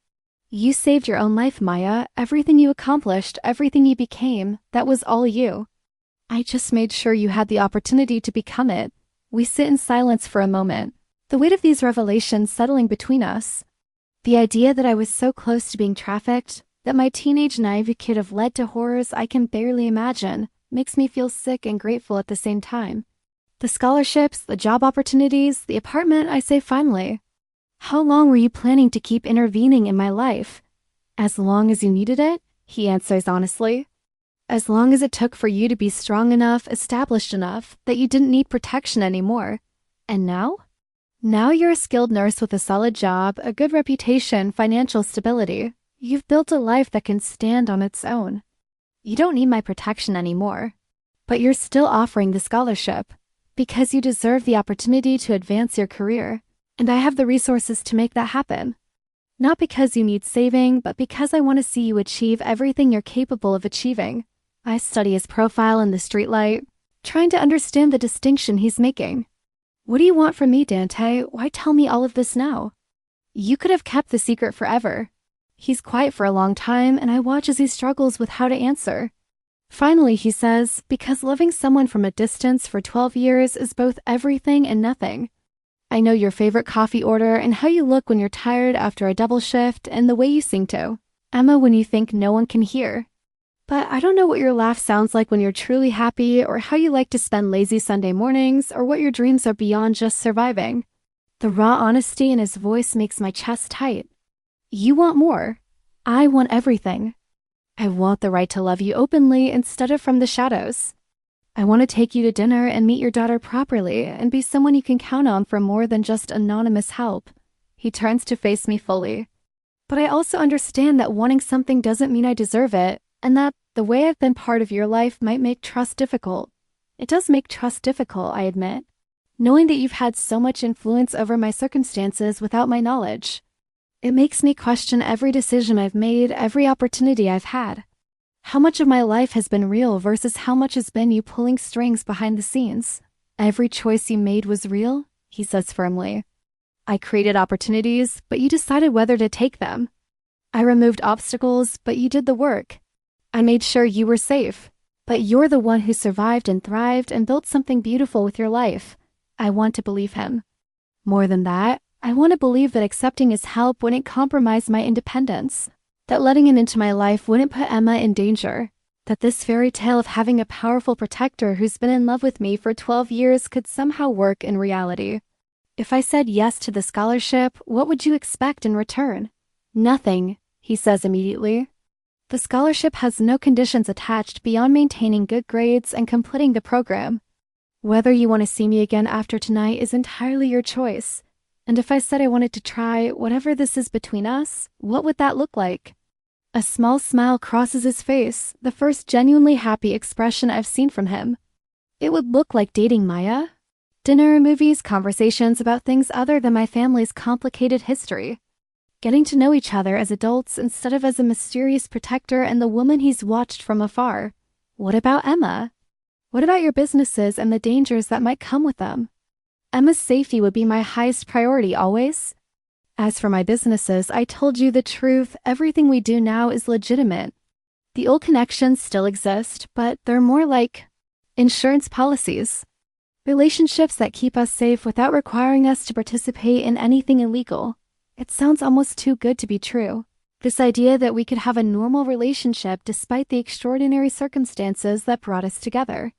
You saved your own life, Maya. Everything you accomplished, everything you became, that was all you. I just made sure you had the opportunity to become it. We sit in silence for a moment, the weight of these revelations settling between us. The idea that I was so close to being trafficked, that my teenage naivety could have led to horrors I can barely imagine, makes me feel sick and grateful at the same time. The scholarships, the job opportunities, the apartment, I say finally. How long were you planning to keep intervening in my life? As long as you needed it, he answers honestly. As long as it took for you to be strong enough, established enough, that you didn't need protection anymore. And now? Now you're a skilled nurse with a solid job, a good reputation, financial stability. You've built a life that can stand on its own. You don't need my protection anymore. But you're still offering the scholarship, because you deserve the opportunity to advance your career, and I have the resources to make that happen. Not because you need saving, but because I want to see you achieve everything you're capable of achieving. I study his profile in the streetlight, trying to understand the distinction he's making. What do you want from me, Dante? Why tell me all of this now? You could have kept the secret forever. He's quiet for a long time, and I watch as he struggles with how to answer. Finally, he says, because loving someone from a distance for 12 years is both everything and nothing. I know your favorite coffee order and how you look when you're tired after a double shift and the way you sing to Emma when you think no one can hear. But I don't know what your laugh sounds like when you're truly happy, or how you like to spend lazy Sunday mornings, or what your dreams are beyond just surviving. The raw honesty in his voice makes my chest tight. You want more. I want everything. I want the right to love you openly instead of from the shadows. I want to take you to dinner and meet your daughter properly and be someone you can count on for more than just anonymous help. He turns to face me fully. But I also understand that wanting something doesn't mean I deserve it, and that the way I've been part of your life might make trust difficult. It does make trust difficult, I admit, knowing that you've had so much influence over my circumstances without my knowledge. It makes me question every decision I've made, every opportunity I've had. How much of my life has been real versus how much has been you pulling strings behind the scenes? Every choice you made was real, he says firmly. I created opportunities, but you decided whether to take them. I removed obstacles, but you did the work. I made sure you were safe, but you're the one who survived and thrived and built something beautiful with your life. I want to believe him. More than that, I want to believe that accepting his help wouldn't compromise my independence, that letting him into my life wouldn't put Emma in danger, that this fairy tale of having a powerful protector who's been in love with me for 12 years could somehow work in reality. If I said yes to the scholarship, what would you expect in return? Nothing, he says immediately. The scholarship has no conditions attached beyond maintaining good grades and completing the program. Whether you want to see me again after tonight is entirely your choice. And if I said I wanted to try whatever this is between us, what would that look like? A small smile crosses his face, the first genuinely happy expression I've seen from him. It would look like dating Maya. Dinner, movies, conversations about things other than my family's complicated history. Getting to know each other as adults instead of as a mysterious protector and the woman he's watched from afar. What about Emma? What about your businesses and the dangers that might come with them? Emma's safety would be my highest priority always. As for my businesses, I told you the truth. Everything we do now is legitimate. The old connections still exist, but they're more like insurance policies. Relationships that keep us safe without requiring us to participate in anything illegal. It sounds almost too good to be true. This idea that we could have a normal relationship despite the extraordinary circumstances that brought us together.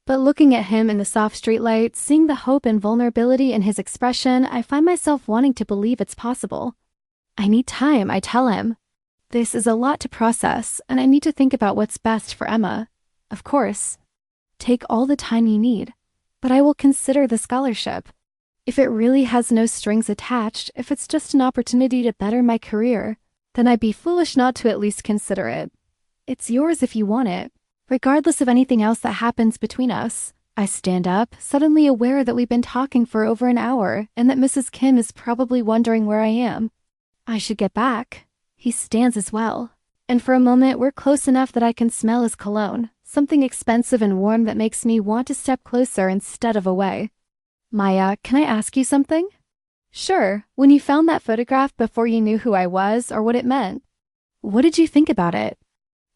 But looking at him in the soft streetlight, seeing the hope and vulnerability in his expression, I find myself wanting to believe it's possible. I need time, I tell him. This is a lot to process, and I need to think about what's best for Emma. Of course. Take all the time you need. But I will consider the scholarship. If it really has no strings attached, if it's just an opportunity to better my career, then I'd be foolish not to at least consider it. It's yours if you want it. Regardless of anything else that happens between us. I stand up, suddenly aware that we've been talking for over an hour and that Mrs. Kim is probably wondering where I am. I should get back. He stands as well. And for a moment, we're close enough that I can smell his cologne, something expensive and warm that makes me want to step closer instead of away. Maya, can I ask you something? Sure. When you found that photograph before you knew who I was or what it meant, what did you think about it?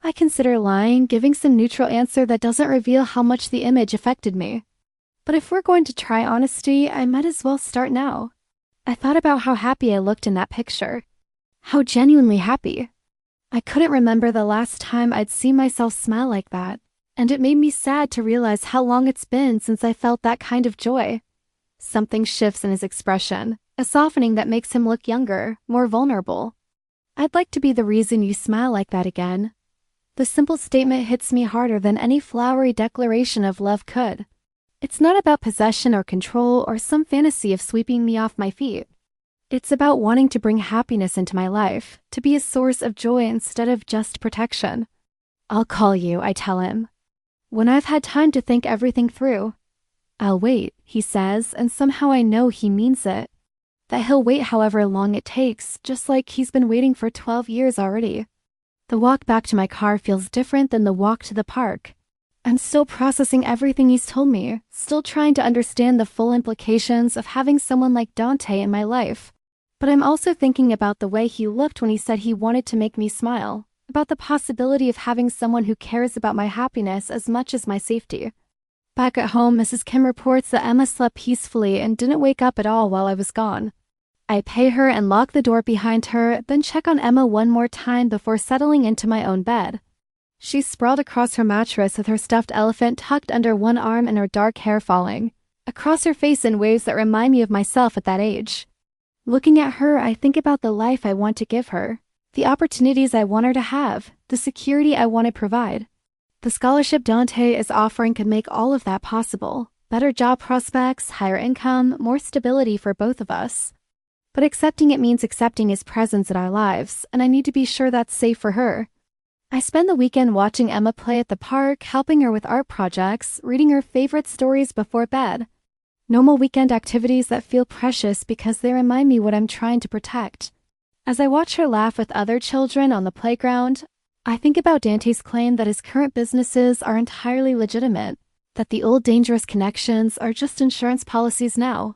I consider lying, giving some neutral answer that doesn't reveal how much the image affected me. But if we're going to try honesty, I might as well start now. I thought about how happy I looked in that picture. How genuinely happy. I couldn't remember the last time I'd seen myself smile like that. And it made me sad to realize how long it's been since I felt that kind of joy. Something shifts in his expression, a softening that makes him look younger, more vulnerable. I'd like to be the reason you smile like that again. The simple statement hits me harder than any flowery declaration of love could. It's not about possession or control or some fantasy of sweeping me off my feet. It's about wanting to bring happiness into my life, to be a source of joy instead of just protection. I'll call you, I tell him, when I've had time to think everything through. I'll wait, he says, and somehow I know he means it. That he'll wait however long it takes, just like he's been waiting for 12 years already. The walk back to my car feels different than the walk to the park. I'm still processing everything he's told me, still trying to understand the full implications of having someone like Dante in my life. But I'm also thinking about the way he looked when he said he wanted to make me smile, about the possibility of having someone who cares about my happiness as much as my safety. Back at home, Mrs. Kim reports that Emma slept peacefully and didn't wake up at all while I was gone. I pay her and lock the door behind her, then check on Emma one more time before settling into my own bed. She's sprawled across her mattress with her stuffed elephant tucked under one arm and her dark hair falling across her face in waves that remind me of myself at that age. Looking at her, I think about the life I want to give her, the opportunities I want her to have, the security I want to provide. The scholarship Dante is offering could make all of that possible. Better job prospects, higher income, more stability for both of us. But accepting it means accepting his presence in our lives, and I need to be sure that's safe for her. I spend the weekend watching Emma play at the park, helping her with art projects, reading her favorite stories before bed. Normal weekend activities that feel precious because they remind me what I'm trying to protect. As I watch her laugh with other children on the playground, I think about Dante's claim that his current businesses are entirely legitimate, that the old dangerous connections are just insurance policies now.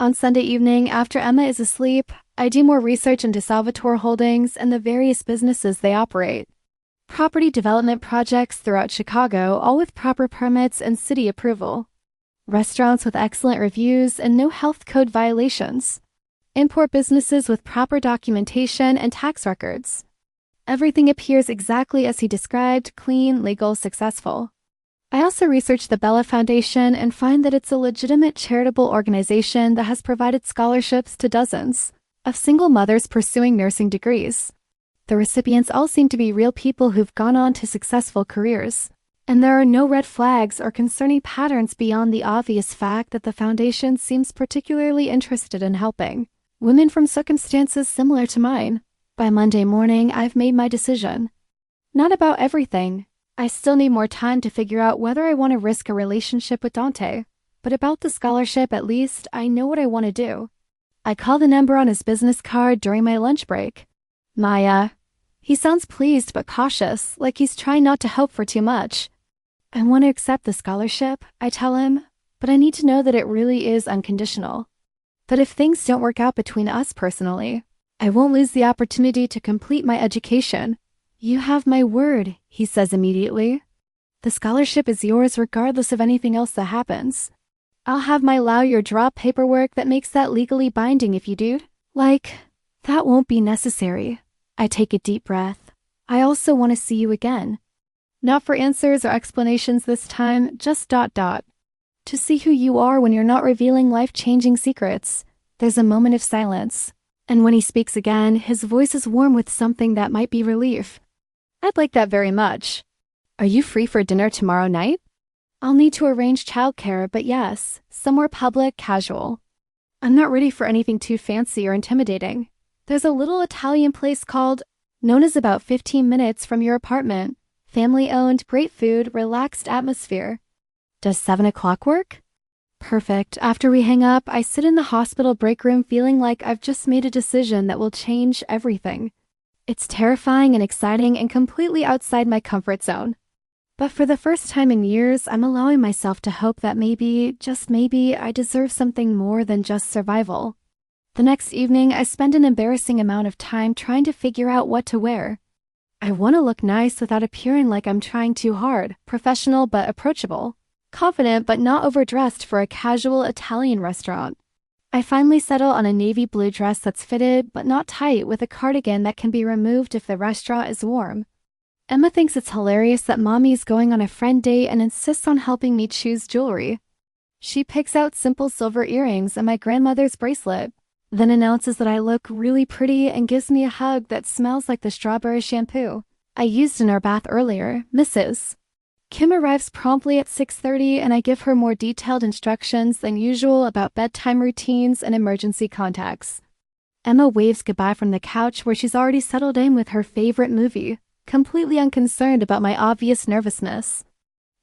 On Sunday evening, after Emma is asleep, I do more research into Salvatore Holdings and the various businesses they operate. Property development projects throughout Chicago, all with proper permits and city approval. Restaurants with excellent reviews and no health code violations. Import businesses with proper documentation and tax records. Everything appears exactly as he described: clean, legal, successful. I also researched the Bella Foundation and find that it's a legitimate charitable organization that has provided scholarships to dozens of single mothers pursuing nursing degrees. The recipients all seem to be real people who've gone on to successful careers, and there are no red flags or concerning patterns beyond the obvious fact that the foundation seems particularly interested in helping women from circumstances similar to mine. By Monday morning, I've made my decision. Not about everything. I still need more time to figure out whether I want to risk a relationship with Dante, but about the scholarship at least, I know what I want to do. I call the number on his business card during my lunch break. Maya. He sounds pleased but cautious, like he's trying not to hope for too much. I want to accept the scholarship, I tell him, but I need to know that it really is unconditional. That if things don't work out between us personally, I won't lose the opportunity to complete my education. You have my word, he says immediately. The scholarship is yours regardless of anything else that happens. I'll have my lawyer draw up paperwork that makes that legally binding if you do. That won't be necessary. I take a deep breath. I also want to see you again. Not for answers or explanations this time, just ... To see who you are when you're not revealing life-changing secrets. There's a moment of silence. And when he speaks again, his voice is warm with something that might be relief. I'd like that very much. Are you free for dinner tomorrow night? I'll need to arrange childcare, but yes, somewhere public, casual. I'm not ready for anything too fancy or intimidating. There's a little Italian place called, known as about 15 minutes from your apartment. Family-owned, great food, relaxed atmosphere. Does 7 o'clock work? Perfect. After we hang up, I sit in the hospital break room feeling like I've just made a decision that will change everything. It's terrifying and exciting and completely outside my comfort zone. But for the first time in years, I'm allowing myself to hope that maybe, just maybe, I deserve something more than just survival. The next evening, I spend an embarrassing amount of time trying to figure out what to wear. I want to look nice without appearing like I'm trying too hard, professional but approachable, confident but not overdressed for a casual Italian restaurant. I finally settle on a navy blue dress that's fitted but not tight with a cardigan that can be removed if the restaurant is warm. Emma thinks it's hilarious that mommy is going on a friend date and insists on helping me choose jewelry. She picks out simple silver earrings and my grandmother's bracelet, then announces that I look really pretty and gives me a hug that smells like the strawberry shampoo I used in our bath earlier, Mrs. Kim arrives promptly at 6:30 and I give her more detailed instructions than usual about bedtime routines and emergency contacts. Emma waves goodbye from the couch where she's already settled in with her favorite movie, completely unconcerned about my obvious nervousness.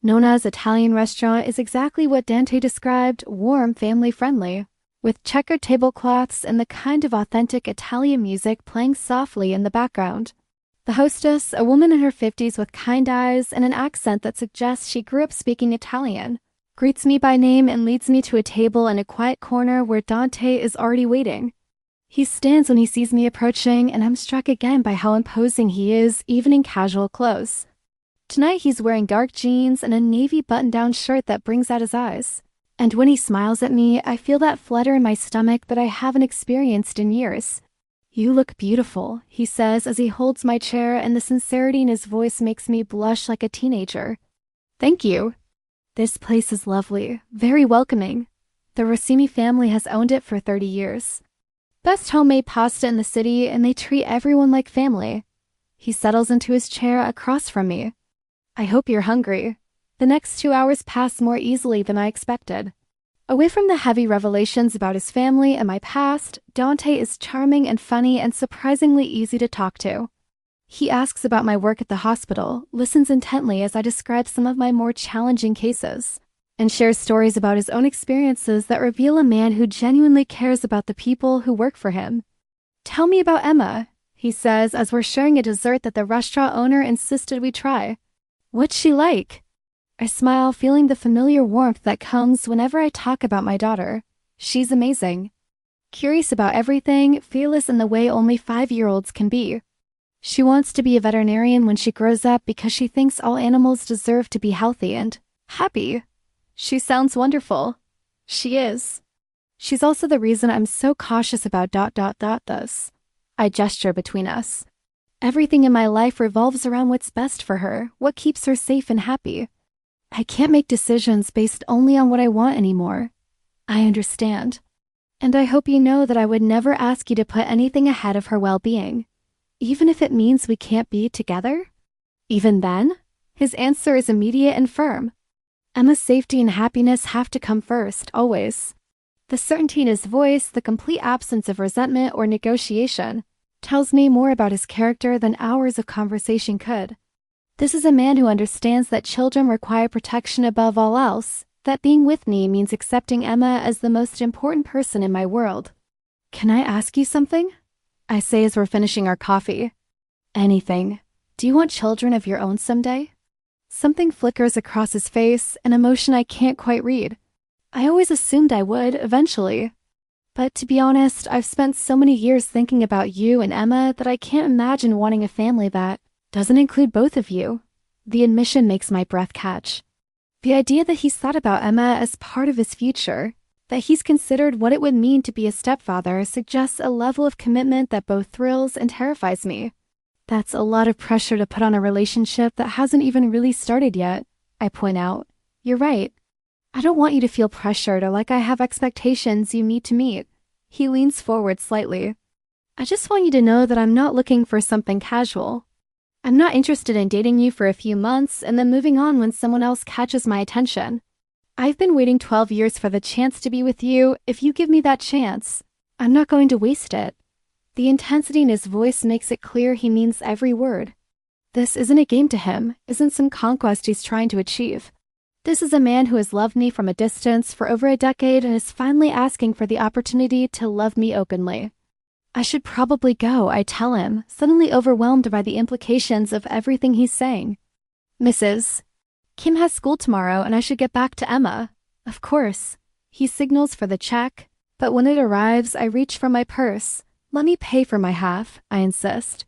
Nona's Italian restaurant is exactly what Dante described, warm, family-friendly, with checkered tablecloths and the kind of authentic Italian music playing softly in the background. The hostess, a woman in her 50s with kind eyes and an accent that suggests she grew up speaking Italian, greets me by name and leads me to a table in a quiet corner where Dante is already waiting. He stands when he sees me approaching, and I'm struck again by how imposing he is, even in casual clothes. Tonight he's wearing dark jeans and a navy button-down shirt that brings out his eyes. And when he smiles at me, I feel that flutter in my stomach that I haven't experienced in years. "You look beautiful," he says as he holds my chair, and the sincerity in his voice makes me blush like a teenager. "Thank you. This place is lovely, very welcoming. The Rossini family has owned it for 30 years. Best homemade pasta in the city, and they treat everyone like family." He settles into his chair across from me. "I hope you're hungry." The next 2 hours pass more easily than I expected. Away from the heavy revelations about his family and my past, Dante is charming and funny and surprisingly easy to talk to. He asks about my work at the hospital, listens intently as I describe some of my more challenging cases, and shares stories about his own experiences that reveal a man who genuinely cares about the people who work for him. "Tell me about Emma," he says as we're sharing a dessert that the restaurant owner insisted we try. "What's she like?" I smile, feeling the familiar warmth that comes whenever I talk about my daughter. She's amazing. Curious about everything, fearless in the way only 5-year-olds can be. She wants to be a veterinarian when she grows up because she thinks all animals deserve to be healthy and happy. She sounds wonderful. She is. She's also the reason I'm so cautious about this. I gesture between us. Everything in my life revolves around what's best for her, what keeps her safe and happy. I can't make decisions based only on what I want anymore. I understand. And I hope you know that I would never ask you to put anything ahead of her well-being, even if it means we can't be together. Even then, his answer is immediate and firm. Emma's safety and happiness have to come first, always. The certainty in his voice, the complete absence of resentment or negotiation, tells me more about his character than hours of conversation could. This is a man who understands that children require protection above all else, that being with me means accepting Emma as the most important person in my world. "Can I ask you something?" I say as we're finishing our coffee. "Anything. Do you want children of your own someday?" Something flickers across his face, an emotion I can't quite read. I always assumed I would, eventually. But to be honest, I've spent so many years thinking about you and Emma that I can't imagine wanting a family that doesn't include both of you. The admission makes my breath catch. The idea that he's thought about Emma as part of his future, that he's considered what it would mean to be a stepfather, suggests a level of commitment that both thrills and terrifies me. That's a lot of pressure to put on a relationship that hasn't even really started yet, I point out. You're right. I don't want you to feel pressured or like I have expectations you need to meet. He leans forward slightly. I just want you to know that I'm not looking for something casual. I'm not interested in dating you for a few months and then moving on when someone else catches my attention. I've been waiting 12 years for the chance to be with you. If you give me that chance, I'm not going to waste it. The intensity in his voice makes it clear he means every word. This isn't a game to him, isn't some conquest he's trying to achieve. This is a man who has loved me from a distance for over a decade and is finally asking for the opportunity to love me openly. I should probably go, I tell him, suddenly overwhelmed by the implications of everything he's saying. "Mrs. Kim has school tomorrow and I should get back to Emma." "Of course." He signals for the check, but when it arrives, I reach for my purse. "Let me pay for my half," I insist.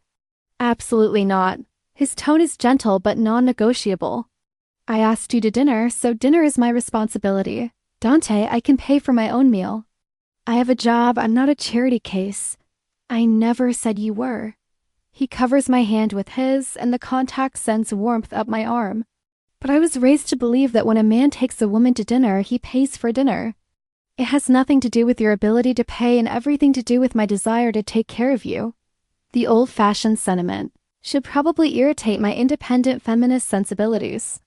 "Absolutely not." His tone is gentle but non-negotiable. "I asked you to dinner, so dinner is my responsibility. Dante, I can pay for my own meal. I have a job, I'm not a charity case." "I never said you were." He covers my hand with his, and the contact sends warmth up my arm. But I was raised to believe that when a man takes a woman to dinner, he pays for dinner. It has nothing to do with your ability to pay and everything to do with my desire to take care of you. The old-fashioned sentiment should probably irritate my independent feminist sensibilities.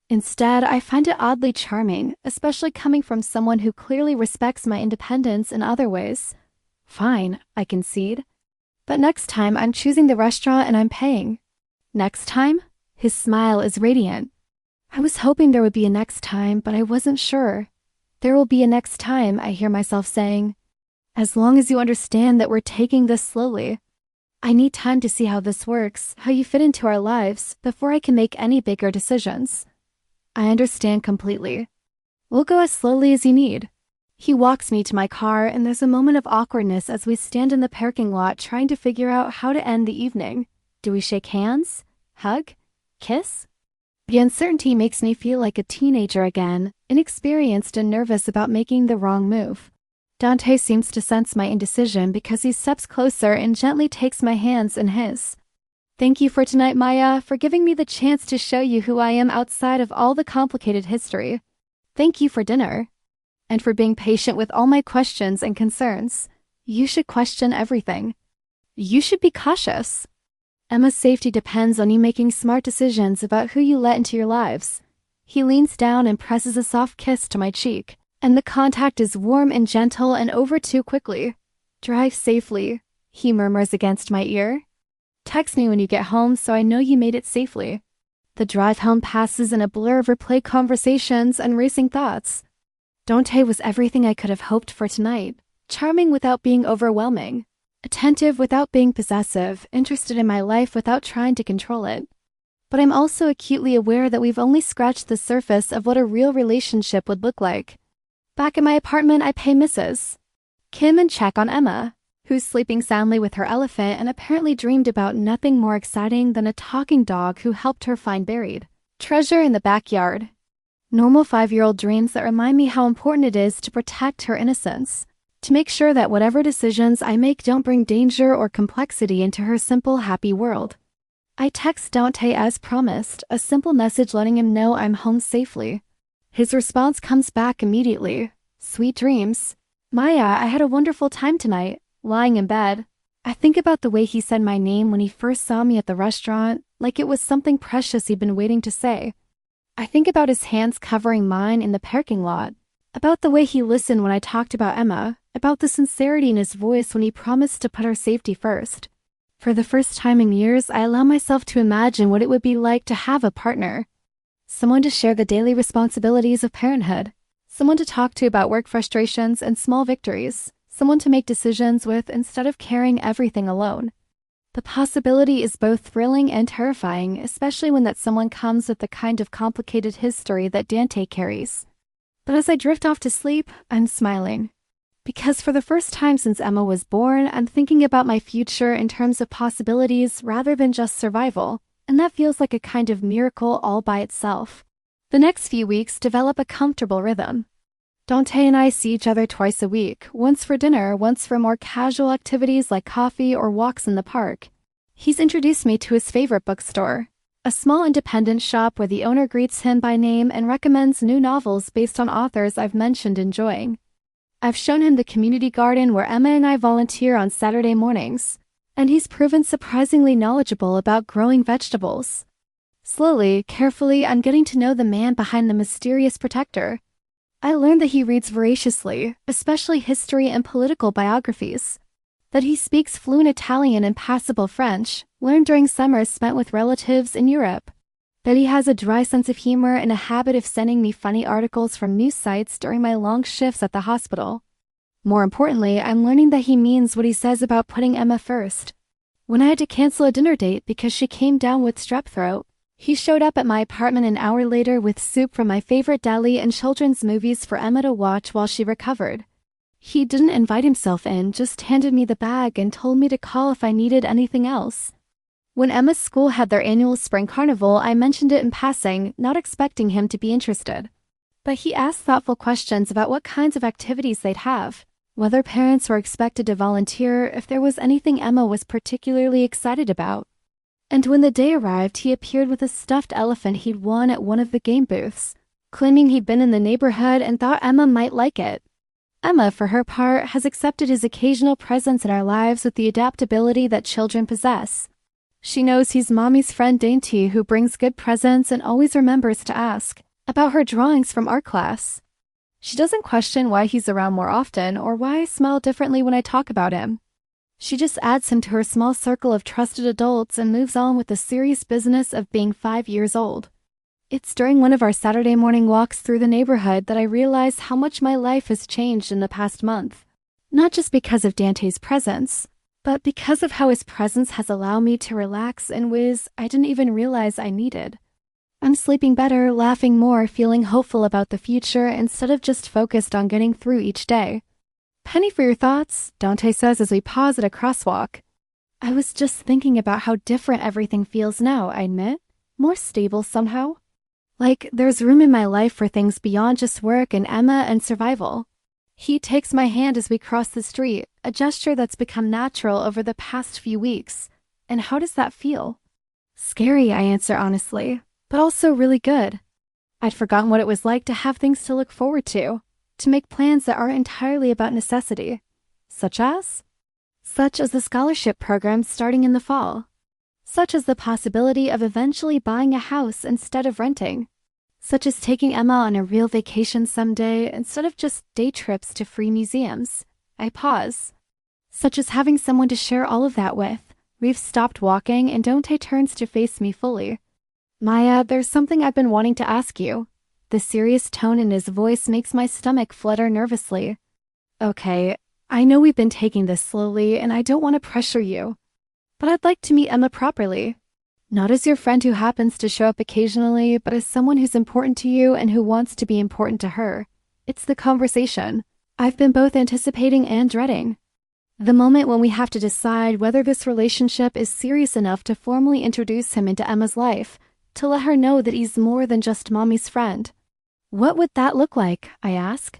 Instead, I find it oddly charming, especially coming from someone who clearly respects my independence in other ways. Fine, I concede. But next time I'm choosing the restaurant and I'm paying. Next time? His smile is radiant. I was hoping there would be a next time, but I wasn't sure. There will be a next time, I hear myself saying. As long as you understand that we're taking this slowly. I need time to see how this works, how you fit into our lives, before I can make any bigger decisions. I understand completely. We'll go as slowly as you need. He walks me to my car, and there's a moment of awkwardness as we stand in the parking lot trying to figure out how to end the evening. Do we shake hands? Hug? Kiss? The uncertainty makes me feel like a teenager again, inexperienced and nervous about making the wrong move. Dante seems to sense my indecision because he steps closer and gently takes my hands in his. Thank you for tonight, Maya, for giving me the chance to show you who I am outside of all the complicated history. Thank you for dinner. And for being patient with all my questions and concerns. You should question everything. You should be cautious. Emma's safety depends on you making smart decisions about who you let into your lives. He leans down and presses a soft kiss to my cheek, and the contact is warm and gentle and over too quickly. Drive safely, he murmurs against my ear. Text me when you get home so I know you made it safely. The drive home passes in a blur of replayed conversations and racing thoughts. Dante was everything I could have hoped for tonight. Charming without being overwhelming. Attentive without being possessive, interested in my life without trying to control it. But I'm also acutely aware that we've only scratched the surface of what a real relationship would look like. Back at my apartment, I pay Mrs. Kim and check on Emma, who's sleeping soundly with her elephant and apparently dreamed about nothing more exciting than a talking dog who helped her find buried treasure in the backyard. Normal 5-year-old dreams that remind me how important it is to protect her innocence. To make sure that whatever decisions I make don't bring danger or complexity into her simple, happy world. I text Dante as promised, a simple message letting him know I'm home safely. His response comes back immediately. Sweet dreams. Maya, I had a wonderful time tonight, lying in bed. I think about the way he said my name when he first saw me at the restaurant, like it was something precious he'd been waiting to say. I think about his hands covering mine in the parking lot, about the way he listened when I talked about Emma, about the sincerity in his voice when he promised to put our safety first. For the first time in years, I allow myself to imagine what it would be like to have a partner. Someone to share the daily responsibilities of parenthood. Someone to talk to about work frustrations and small victories. Someone to make decisions with instead of carrying everything alone. The possibility is both thrilling and terrifying, especially when that someone comes with the kind of complicated history that Dante carries. But as I drift off to sleep, I'm smiling. Because for the first time since Emma was born, I'm thinking about my future in terms of possibilities rather than just survival, and that feels like a kind of miracle all by itself. The next few weeks develop a comfortable rhythm. Dante and I see each other twice a week, once for dinner, once for more casual activities like coffee or walks in the park. He's introduced me to his favorite bookstore, a small independent shop where the owner greets him by name and recommends new novels based on authors I've mentioned enjoying. I've shown him the community garden where Emma and I volunteer on Saturday mornings, and he's proven surprisingly knowledgeable about growing vegetables. Slowly, carefully, I'm getting to know the man behind the mysterious protector. I learned that he reads voraciously, especially history and political biographies. That he speaks fluent Italian and passable French, learned during summers spent with relatives in Europe. That he has a dry sense of humor and a habit of sending me funny articles from news sites during my long shifts at the hospital. More importantly, I'm learning that he means what he says about putting Emma first. When I had to cancel a dinner date because she came down with strep throat, he showed up at my apartment an hour later with soup from my favorite deli and children's movies for Emma to watch while she recovered. He didn't invite himself in, just handed me the bag and told me to call if I needed anything else. When Emma's school had their annual spring carnival, I mentioned it in passing, not expecting him to be interested. But he asked thoughtful questions about what kinds of activities they'd have. whether parents were expected to volunteer if there was anything Emma was particularly excited about. And when the day arrived, he appeared with a stuffed elephant he'd won at one of the game booths, claiming he'd been in the neighborhood and thought Emma might like it. Emma, for her part, has accepted his occasional presence in our lives with the adaptability that children possess. She knows he's Mommy's friend Dainty, who brings good presents and always remembers to ask about her drawings from art class. She doesn't question why he's around more often or why I smile differently when I talk about him. She just adds him to her small circle of trusted adults and moves on with the serious business of being 5 years old. It's during one of our Saturday morning walks through the neighborhood that I realize how much my life has changed in the past month. Not just because of Dante's presence, but because of how his presence has allowed me to relax in ways I didn't even realize I needed. I'm sleeping better, laughing more, feeling hopeful about the future instead of just focused on getting through each day. Penny for your thoughts, Dante says as we pause at a crosswalk. I was just thinking about how different everything feels now, I admit. More stable somehow. Like there's room in my life for things beyond just work and Emma and survival. He takes my hand as we cross the street, a gesture that's become natural over the past few weeks. And how does that feel? Scary, I answer honestly, but also really good. I'd forgotten what it was like to have things to look forward to make plans that aren't entirely about necessity. Such as the scholarship program starting in the fall. Such as the possibility of eventually buying a house instead of renting. Such as taking Emma on a real vacation someday instead of just day trips to free museums. I pause. Such as having someone to share all of that with. We've stopped walking and Dante turns to face me fully. Maya, there's something I've been wanting to ask you. The serious tone in his voice makes my stomach flutter nervously. Okay, I know we've been taking this slowly and I don't want to pressure you, but I'd like to meet Emma properly. Not as your friend who happens to show up occasionally, but as someone who's important to you and who wants to be important to her. It's the conversation I've been both anticipating and dreading. The moment when we have to decide whether this relationship is serious enough to formally introduce him into Emma's life, to let her know that he's more than just Mommy's friend. What would that look like, I ask.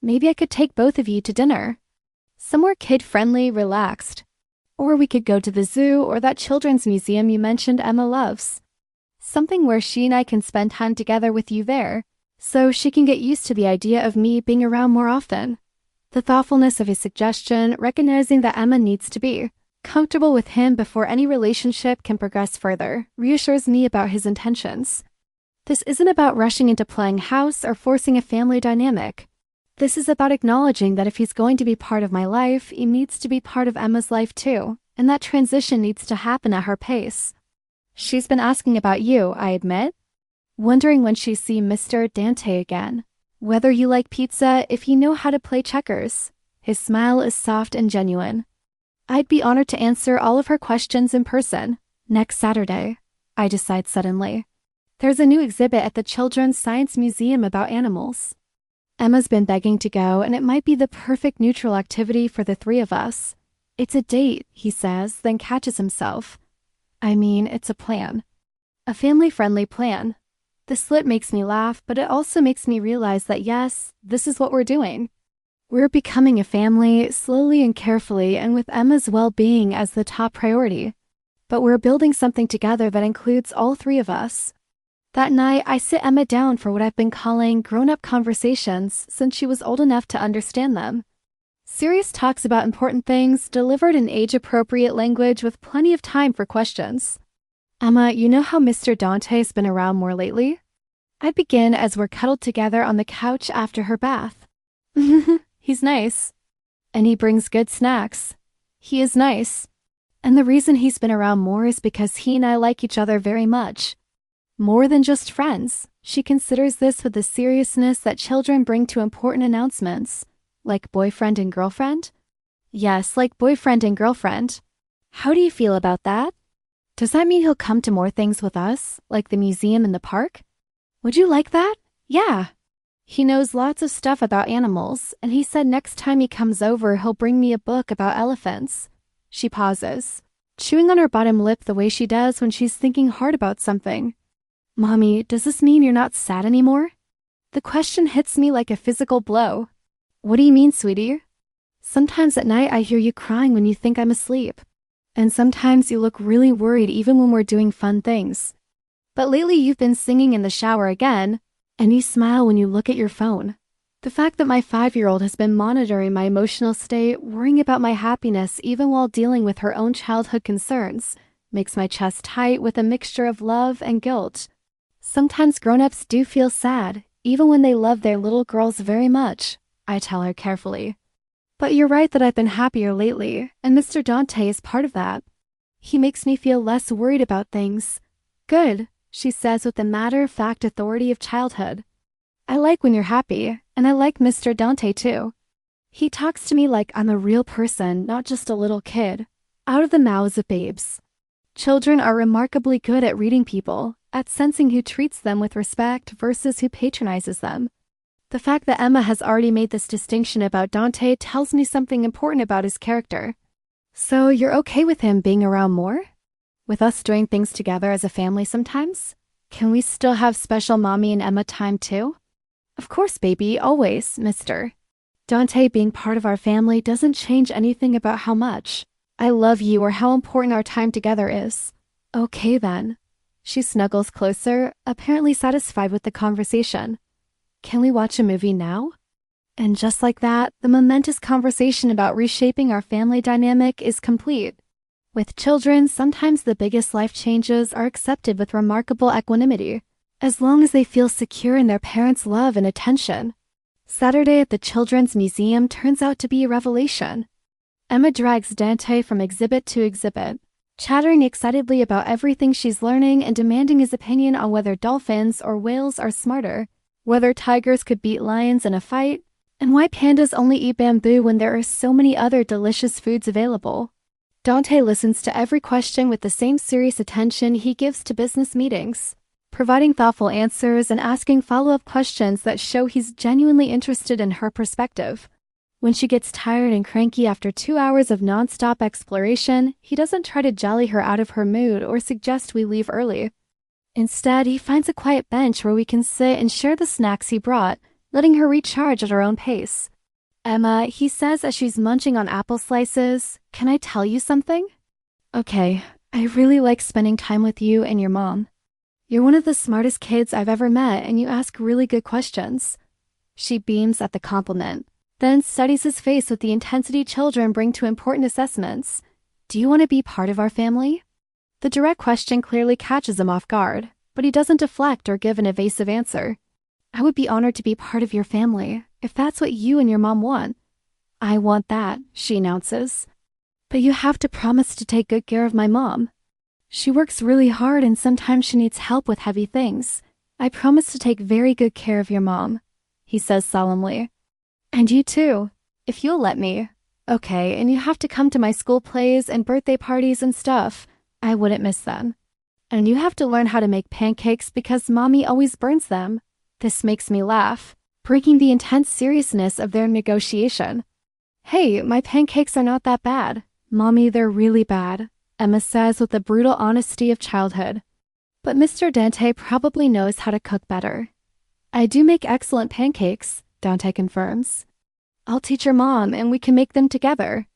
Maybe I could take both of you to dinner. Somewhere kid-friendly, relaxed. Or we could go to the zoo or that children's museum you mentioned Emma loves. Something where she and I can spend time together with you there, so she can get used to the idea of me being around more often. The thoughtfulness of his suggestion, recognizing that Emma needs to be comfortable with him before any relationship can progress further, reassures me about his intentions. This isn't about rushing into playing house or forcing a family dynamic. This is about acknowledging that if he's going to be part of my life, he needs to be part of Emma's life too, and that transition needs to happen at her pace. She's been asking about you, I admit. Wondering when she'll see Mr. Dante again. Whether you like pizza, if you know how to play checkers. His smile is soft and genuine. I'd be honored to answer all of her questions in person. Next Saturday, I decide suddenly. There's a new exhibit at the Children's Science Museum about animals. Emma's been begging to go, and it might be the perfect neutral activity for the three of us. It's a date, he says, then catches himself. I mean, it's a plan. A family-friendly plan. The slit makes me laugh, but it also makes me realize that yes, this is what we're doing. We're becoming a family, slowly and carefully, and with Emma's well-being as the top priority. But we're building something together that includes all three of us. That night, I sit Emma down for what I've been calling grown-up conversations since she was old enough to understand them. Serious talks about important things, delivered in age-appropriate language with plenty of time for questions. Emma, you know how Mr. Dante's been around more lately? I begin as we're cuddled together on the couch after her bath. He's nice. And he brings good snacks. He is nice. And the reason he's been around more is because he and I like each other very much. More than just friends, she considers this with the seriousness that children bring to important announcements. Like boyfriend and girlfriend? Yes, like boyfriend and girlfriend. How do you feel about that? Does that mean he'll come to more things with us, like the museum and the park? Would you like that? Yeah. He knows lots of stuff about animals, and he said next time he comes over he'll bring me a book about elephants. She pauses, chewing on her bottom lip the way she does when she's thinking hard about something. Mommy, does this mean you're not sad anymore? The question hits me like a physical blow. What do you mean, sweetie? Sometimes at night I hear you crying when you think I'm asleep. And sometimes you look really worried even when we're doing fun things. But lately you've been singing in the shower again, and you smile when you look at your phone. The fact that my 5-year-old has been monitoring my emotional state, worrying about my happiness even while dealing with her own childhood concerns, makes my chest tight with a mixture of love and guilt. Sometimes grown-ups do feel sad, even when they love their little girls very much, I tell her carefully. But you're right that I've been happier lately, and Mr. Dante is part of that. He makes me feel less worried about things. Good, she says with the matter-of-fact authority of childhood. I like when you're happy, and I like Mr. Dante too. He talks to me like I'm a real person, not just a little kid, out of the mouths of babes. Children are remarkably good at reading people, at sensing who treats them with respect versus who patronizes them. The fact that Emma has already made this distinction about Dante tells me something important about his character. So you're okay with him being around more? With us doing things together as a family sometimes? Can we still have special mommy and Emma time too? Of course, baby, always, mister. Dante being part of our family doesn't change anything about how much I love you or how important our time together is. Okay then. She snuggles closer, apparently satisfied with the conversation. Can we watch a movie now? And just like that, the momentous conversation about reshaping our family dynamic is complete. With children, sometimes the biggest life changes are accepted with remarkable equanimity, as long as they feel secure in their parents' love and attention. Saturday at the Children's Museum turns out to be a revelation. Emma drags Dante from exhibit to exhibit, chattering excitedly about everything she's learning and demanding his opinion on whether dolphins or whales are smarter, whether tigers could beat lions in a fight, and why pandas only eat bamboo when there are so many other delicious foods available. Dante listens to every question with the same serious attention he gives to business meetings, providing thoughtful answers and asking follow-up questions that show he's genuinely interested in her perspective. When she gets tired and cranky after 2 hours of non-stop exploration, he doesn't try to jolly her out of her mood or suggest we leave early. Instead, he finds a quiet bench where we can sit and share the snacks he brought, letting her recharge at her own pace. Emma, he says as she's munching on apple slices, can I tell you something? Okay, I really like spending time with you and your mom. You're one of the smartest kids I've ever met and you ask really good questions. She beams at the compliment, then studies his face with the intensity children bring to important assessments. Do you want to be part of our family? The direct question clearly catches him off guard, but he doesn't deflect or give an evasive answer. I would be honored to be part of your family, if that's what you and your mom want. I want that, she announces. But you have to promise to take good care of my mom. She works really hard and sometimes she needs help with heavy things. I promise to take very good care of your mom, he says solemnly. And you too, if you'll let me. Okay, and you have to come to my school plays and birthday parties and stuff. I wouldn't miss them. And you have to learn how to make pancakes because mommy always burns them. This makes me laugh, breaking the intense seriousness of their negotiation. Hey, my pancakes are not that bad. Mommy, they're really bad, Emma says with the brutal honesty of childhood. But Mr. Dante probably knows how to cook better. I do make excellent pancakes, Dante confirms. I'll teach your mom and we can make them together.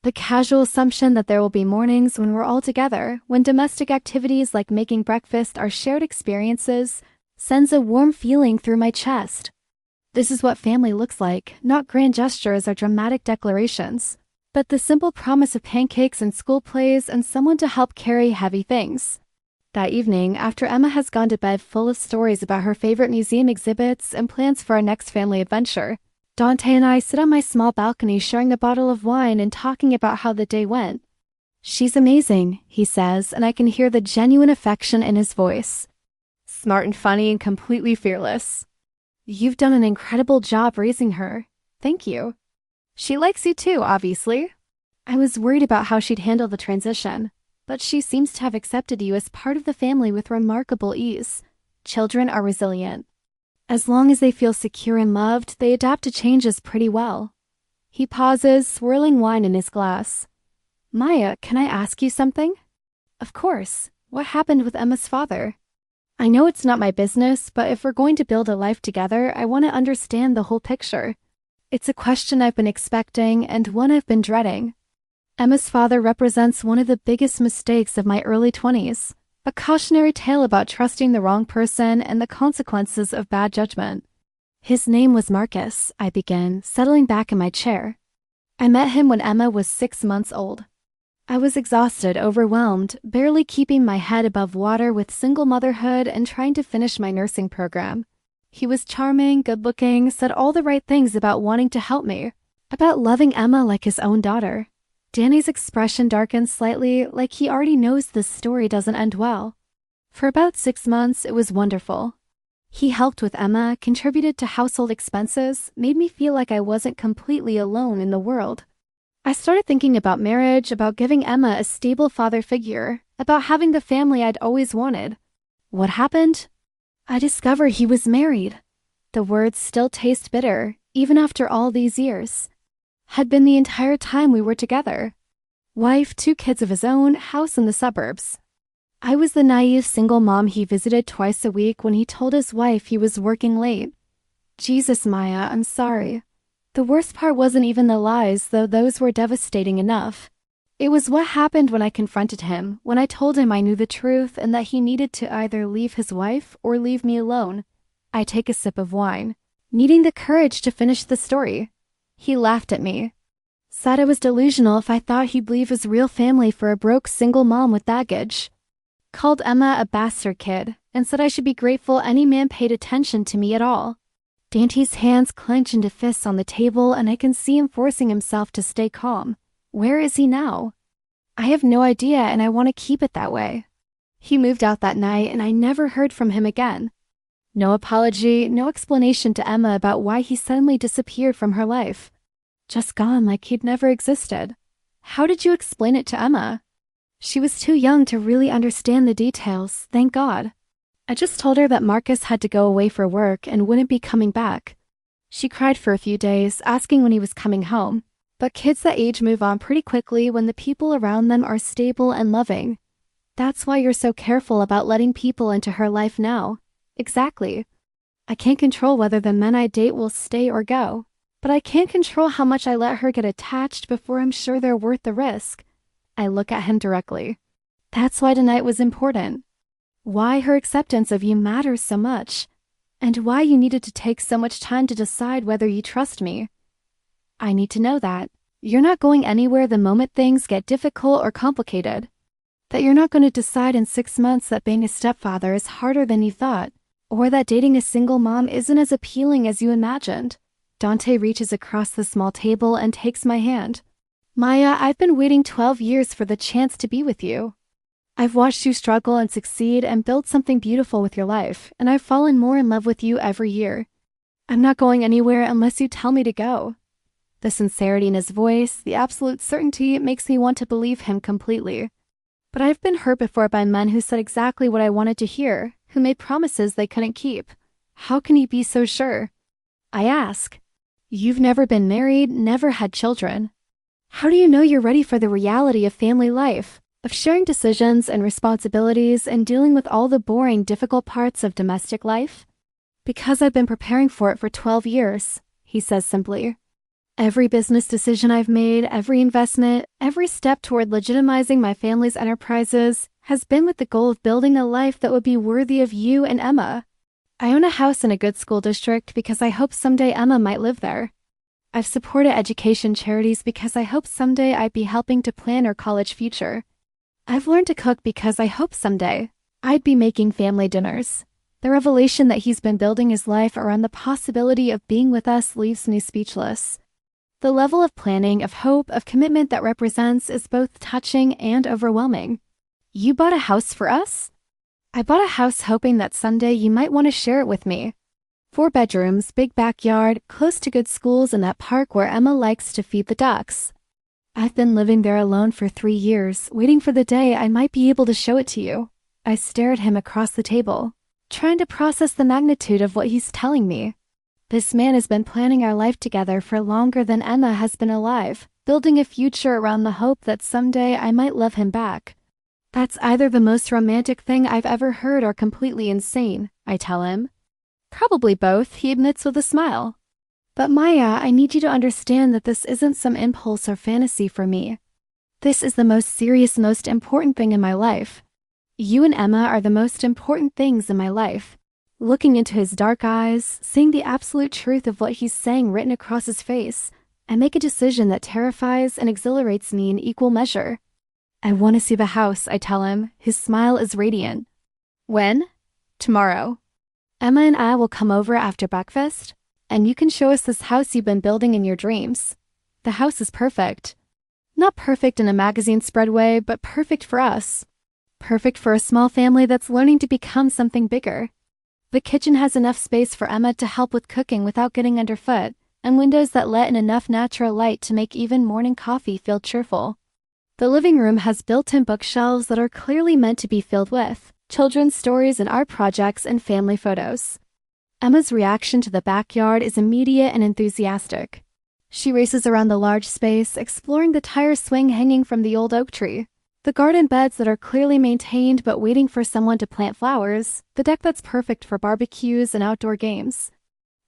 The casual assumption that there will be mornings when we're all together, when domestic activities like making breakfast are shared experiences, sends a warm feeling through my chest. This is what family looks like, not grand gestures or dramatic declarations, but the simple promise of pancakes and school plays and someone to help carry heavy things. That evening, after Emma has gone to bed full of stories about her favorite museum exhibits and plans for our next family adventure, Dante and I sit on my small balcony sharing a bottle of wine and talking about how the day went. She's amazing, he says, and I can hear the genuine affection in his voice. Smart and funny and completely fearless. You've done an incredible job raising her. Thank you. She likes you too, obviously. I was worried about how she'd handle the transition, but she seems to have accepted you as part of the family with remarkable ease. Children are resilient. As long as they feel secure and loved, they adapt to changes pretty well. He pauses, swirling wine in his glass. Maya, can I ask you something? Of course. What happened with Emma's father? I know it's not my business, but if we're going to build a life together, I want to understand the whole picture. It's a question I've been expecting and one I've been dreading. Emma's father represents one of the biggest mistakes of my early 20s, a cautionary tale about trusting the wrong person and the consequences of bad judgment. His name was Marcus, I began, settling back in my chair. I met him when Emma was 6 months old. I was exhausted, overwhelmed, barely keeping my head above water with single motherhood and trying to finish my nursing program. He was charming, good-looking, said all the right things about wanting to help me, about loving Emma like his own daughter. Danny's expression darkened slightly, like he already knows this story doesn't end well. For about 6 months, it was wonderful. He helped with Emma, contributed to household expenses, made me feel like I wasn't completely alone in the world. I started thinking about marriage, about giving Emma a stable father figure, about having the family I'd always wanted. What happened? I discovered he was married. The words still taste bitter, even after all these years. Had been the entire time we were together. Wife, 2 kids of his own, house in the suburbs. I was the naive single mom he visited twice a week when he told his wife he was working late. Jesus, Maya, I'm sorry. The worst part wasn't even the lies, though those were devastating enough. It was what happened when I confronted him, when I told him I knew the truth and that he needed to either leave his wife or leave me alone. I take a sip of wine, needing the courage to finish the story. He laughed at me. Said I was delusional if I thought he'd leave his real family for a broke single mom with baggage. Called Emma a bastard kid, and said I should be grateful any man paid attention to me at all. Dante's hands clenched into fists on the table, and I can see him forcing himself to stay calm. Where is he now? I have no idea, and I want to keep it that way. He moved out that night, and I never heard from him again. No apology, no explanation to Emma about why he suddenly disappeared from her life. Just gone like he'd never existed. How did you explain it to Emma? She was too young to really understand the details, thank God. I just told her that Marcus had to go away for work and wouldn't be coming back. She cried for a few days, asking when he was coming home. But kids that age move on pretty quickly when the people around them are stable and loving. That's why you're so careful about letting people into her life now. Exactly. I can't control whether the men I date will stay or go, but I can't control how much I let her get attached before I'm sure they're worth the risk. I look at him directly. That's why tonight was important. Why her acceptance of you matters so much, and why you needed to take so much time to decide whether you trust me. I need to know that. You're not going anywhere the moment things get difficult or complicated. That you're not going to decide in 6 months that being a stepfather is harder than you thought, or that dating a single mom isn't as appealing as you imagined. Dante reaches across the small table and takes my hand. Maya, I've been waiting 12 years for the chance to be with you. I've watched you struggle and succeed and build something beautiful with your life, and I've fallen more in love with you every year. I'm not going anywhere unless you tell me to go. The sincerity in his voice, the absolute certainty, makes me want to believe him completely. But I've been hurt before by men who said exactly what I wanted to hear, who made promises they couldn't keep. How can he be so sure? I ask. You've never been married, never had children. How do you know you're ready for the reality of family life, of sharing decisions and responsibilities and dealing with all the boring, difficult parts of domestic life? Because I've been preparing for it for 12 years, he says simply. Every business decision I've made, every investment, every step toward legitimizing my family's enterprises has been with the goal of building a life that would be worthy of you and Emma. I own a house in a good school district because I hope someday Emma might live there. I've supported education charities because I hope someday I'd be helping to plan her college future. I've learned to cook because I hope someday I'd be making family dinners. The revelation that he's been building his life around the possibility of being with us leaves me speechless. The level of planning, of hope, of commitment that represents is both touching and overwhelming. You bought a house for us? I bought a house hoping that someday you might want to share it with me. 4 bedrooms, big backyard, close to good schools and that park where Emma likes to feed the ducks. I've been living there alone for 3 years, waiting for the day I might be able to show it to you. I stare at him across the table, trying to process the magnitude of what he's telling me. This man has been planning our life together for longer than Emma has been alive, building a future around the hope that someday I might love him back. That's either the most romantic thing I've ever heard or completely insane, I tell him. Probably both, he admits with a smile. But Maya, I need you to understand that this isn't some impulse or fantasy for me. This is the most serious, most important thing in my life. You and Emma are the most important things in my life. Looking into his dark eyes, seeing the absolute truth of what he's saying written across his face, I make a decision that terrifies and exhilarates me in equal measure. I want to see the house, I tell him. His smile is radiant. When? Tomorrow. Emma and I will come over after breakfast, and you can show us this house you've been building in your dreams. The house is perfect. Not perfect in a magazine spread way, but perfect for us. Perfect for a small family that's learning to become something bigger. The kitchen has enough space for Emma to help with cooking without getting underfoot, and windows that let in enough natural light to make even morning coffee feel cheerful. The living room has built-in bookshelves that are clearly meant to be filled with children's stories and art projects and family photos. Emma's reaction to the backyard is immediate and enthusiastic. She races around the large space, exploring the tire swing hanging from the old oak tree, the garden beds that are clearly maintained but waiting for someone to plant flowers, the deck that's perfect for barbecues and outdoor games.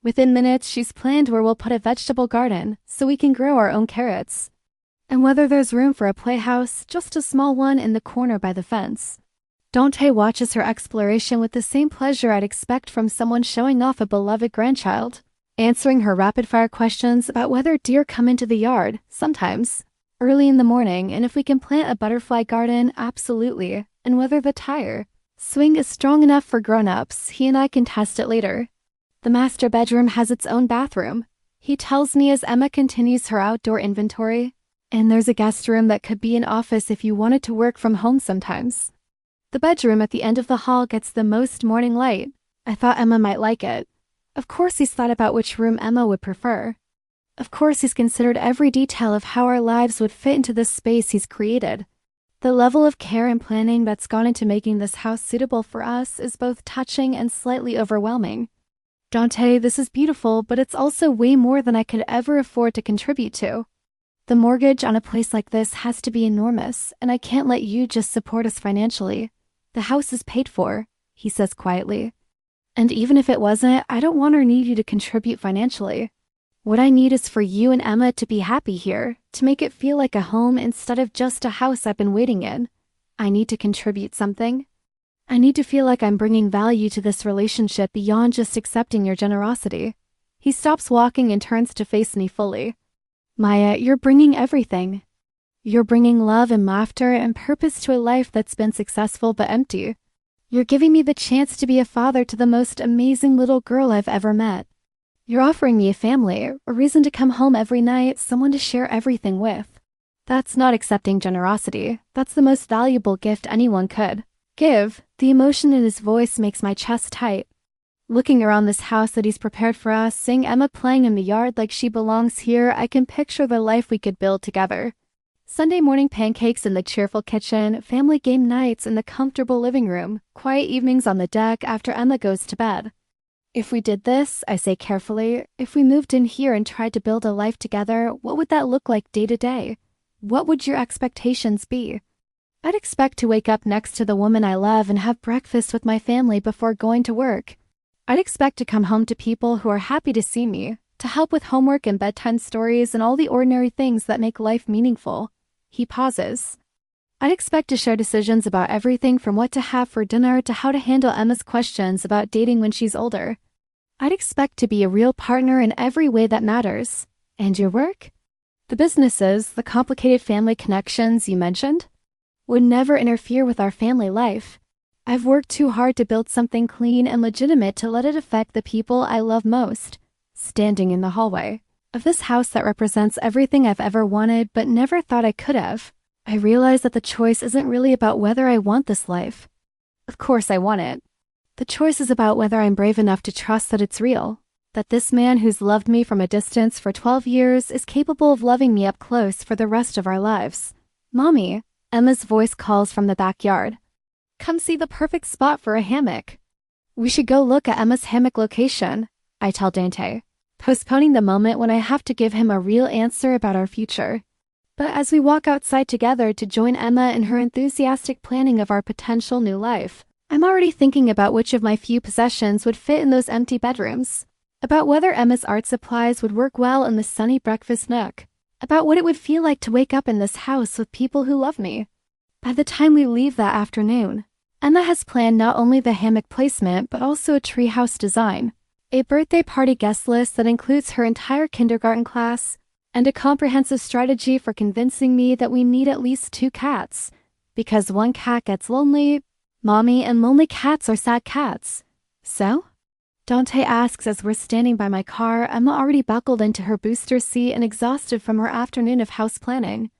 Within minutes, she's planned where we'll put a vegetable garden so we can grow our own carrots. And whether there's room for a playhouse, just a small one in the corner by the fence. Dante watches her exploration with the same pleasure I'd expect from someone showing off a beloved grandchild, answering her rapid-fire questions about whether deer come into the yard, sometimes, early in the morning, and if we can plant a butterfly garden, absolutely, and whether the tire swing is strong enough for grown-ups. He and I can test it later. The master bedroom has its own bathroom. He tells me as Emma continues her outdoor inventory, and there's a guest room that could be an office if you wanted to work from home sometimes. The bedroom at the end of the hall gets the most morning light. I thought Emma might like it. Of course he's thought about which room Emma would prefer. Of course he's considered every detail of how our lives would fit into this space he's created. The level of care and planning that's gone into making this house suitable for us is both touching and slightly overwhelming. Dante, this is beautiful, but it's also way more than I could ever afford to contribute to. The mortgage on a place like this has to be enormous, and I can't let you just support us financially. The house is paid for, he says quietly. And even if it wasn't, I don't want or need you to contribute financially. What I need is for you and Emma to be happy here, to make it feel like a home instead of just a house I've been waiting in. I need to contribute something. I need to feel like I'm bringing value to this relationship beyond just accepting your generosity. He stops walking and turns to face me fully. Maya, you're bringing everything. You're bringing love and laughter and purpose to a life that's been successful but empty. You're giving me the chance to be a father to the most amazing little girl I've ever met. You're offering me a family, a reason to come home every night, someone to share everything with. That's not accepting generosity. That's the most valuable gift anyone could give. The emotion in his voice makes my chest tight. Looking around this house that he's prepared for us, seeing Emma playing in the yard like she belongs here, I can picture the life we could build together. Sunday morning pancakes in the cheerful kitchen, family game nights in the comfortable living room, quiet evenings on the deck after Emma goes to bed. If we did this, I say carefully, if we moved in here and tried to build a life together, what would that look like day to day? What would your expectations be? I'd expect to wake up next to the woman I love and have breakfast with my family before going to work. I'd expect to come home to people who are happy to see me, to help with homework and bedtime stories and all the ordinary things that make life meaningful. He pauses. I'd expect to share decisions about everything from what to have for dinner to how to handle Emma's questions about dating when she's older. I'd expect to be a real partner in every way that matters. And your work? The businesses, the complicated family connections you mentioned, would never interfere with our family life. I've worked too hard to build something clean and legitimate to let it affect the people I love most. Standing in the hallway of this house that represents everything I've ever wanted but never thought I could have, I realize that the choice isn't really about whether I want this life. Of course I want it. The choice is about whether I'm brave enough to trust that it's real, that this man who's loved me from a distance for 12 years is capable of loving me up close for the rest of our lives. Mommy, Emma's voice calls from the backyard. Come see the perfect spot for a hammock. We should go look at Emma's hammock location, I tell Dante, postponing the moment when I have to give him a real answer about our future. But as we walk outside together to join Emma in her enthusiastic planning of our potential new life, I'm already thinking about which of my few possessions would fit in those empty bedrooms. about whether Emma's art supplies would work well in the sunny breakfast nook, about what it would feel like to wake up in this house with people who love me. By the time we leave that afternoon, Emma has planned not only the hammock placement but also a treehouse design, a birthday party guest list that includes her entire kindergarten class, and a comprehensive strategy for convincing me that we need at least 2 cats, because one cat gets lonely, mommy, and lonely cats are sad cats. So? Dante asks as we're standing by my car, Emma already buckled into her booster seat and exhausted from her afternoon of house planning.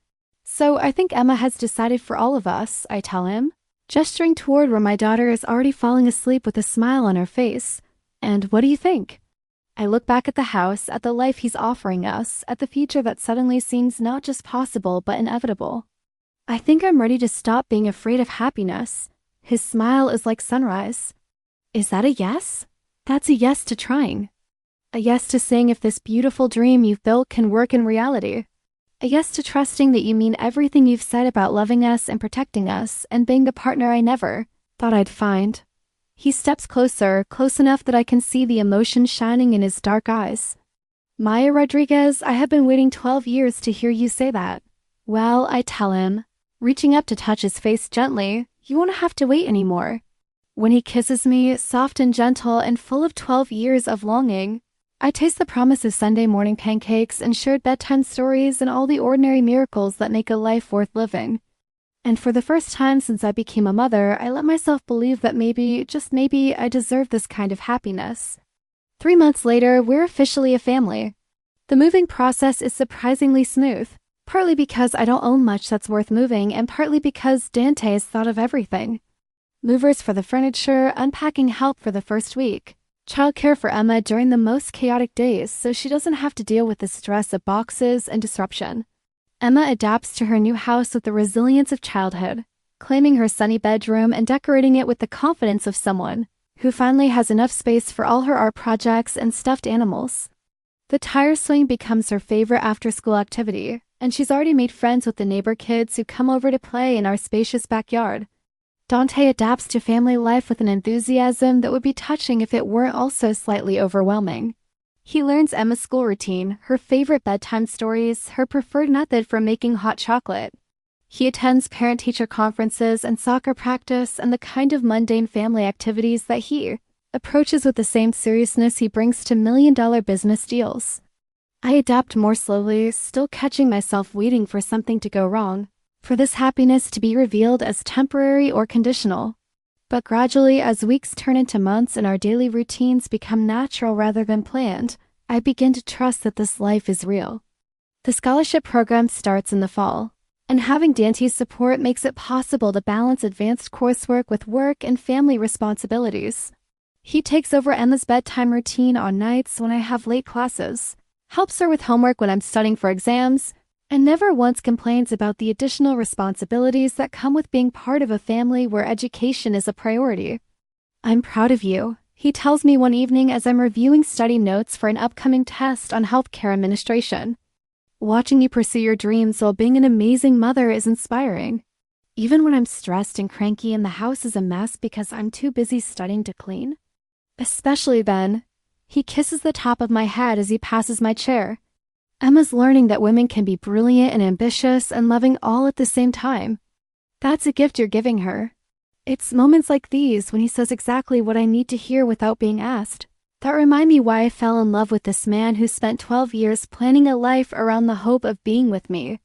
So I think Emma has decided for all of us, I tell him, gesturing toward where my daughter is already falling asleep with a smile on her face. And what do you think? I look back at the house, at the life he's offering us, at the future that suddenly seems not just possible but inevitable. I think I'm ready to stop being afraid of happiness. His smile is like sunrise. Is that a yes? That's a yes to trying. A yes to saying if this beautiful dream you've built can work in reality. A yes to trusting that you mean everything you've said about loving us and protecting us and being the partner I never thought I'd find. He steps closer, close enough that I can see the emotion shining in his dark eyes. Maya Rodriguez, I have been waiting 12 years to hear you say that. Well, I tell him, reaching up to touch his face gently, you won't have to wait anymore. When he kisses me, soft and gentle and full of 12 years of longing, I taste the promise of Sunday morning pancakes and shared bedtime stories and all the ordinary miracles that make a life worth living. And for the first time since I became a mother, I let myself believe that maybe, just maybe, I deserve this kind of happiness. 3 months later, we're officially a family. The moving process is surprisingly smooth, partly because I don't own much that's worth moving and partly because Dante has thought of everything. Movers for the furniture, unpacking help for the first week, childcare for Emma during the most chaotic days so she doesn't have to deal with the stress of boxes and disruption. Emma adapts to her new house with the resilience of childhood, claiming her sunny bedroom and decorating it with the confidence of someone who finally has enough space for all her art projects and stuffed animals. The tire swing becomes her favorite after-school activity, and she's already made friends with the neighbor kids who come over to play in our spacious backyard. Dante adapts to family life with an enthusiasm that would be touching if it weren't also slightly overwhelming. He learns Emma's school routine, her favorite bedtime stories, her preferred method for making hot chocolate. He attends parent-teacher conferences and soccer practice and the kind of mundane family activities that he approaches with the same seriousness he brings to million-dollar business deals. I adapt more slowly, still catching myself waiting for something to go wrong, for this happiness to be revealed as temporary or conditional. But gradually, as weeks turn into months and our daily routines become natural rather than planned, I begin to trust that this life is real. The scholarship program starts in the fall, and having Dante's support makes it possible to balance advanced coursework with work and family responsibilities. He takes over Emma's bedtime routine on nights when I have late classes, helps her with homework when I'm studying for exams, and never once complains about the additional responsibilities that come with being part of a family where education is a priority. I'm proud of you, he tells me one evening as I'm reviewing study notes for an upcoming test on healthcare administration. Watching you pursue your dreams while being an amazing mother is inspiring. Even when I'm stressed and cranky and the house is a mess because I'm too busy studying to clean. Especially then. He kisses the top of my head as he passes my chair. Emma's learning that women can be brilliant and ambitious and loving all at the same time. That's a gift you're giving her. It's moments like these when he says exactly what I need to hear without being asked that remind me why I fell in love with this man who spent 12 years planning a life around the hope of being with me.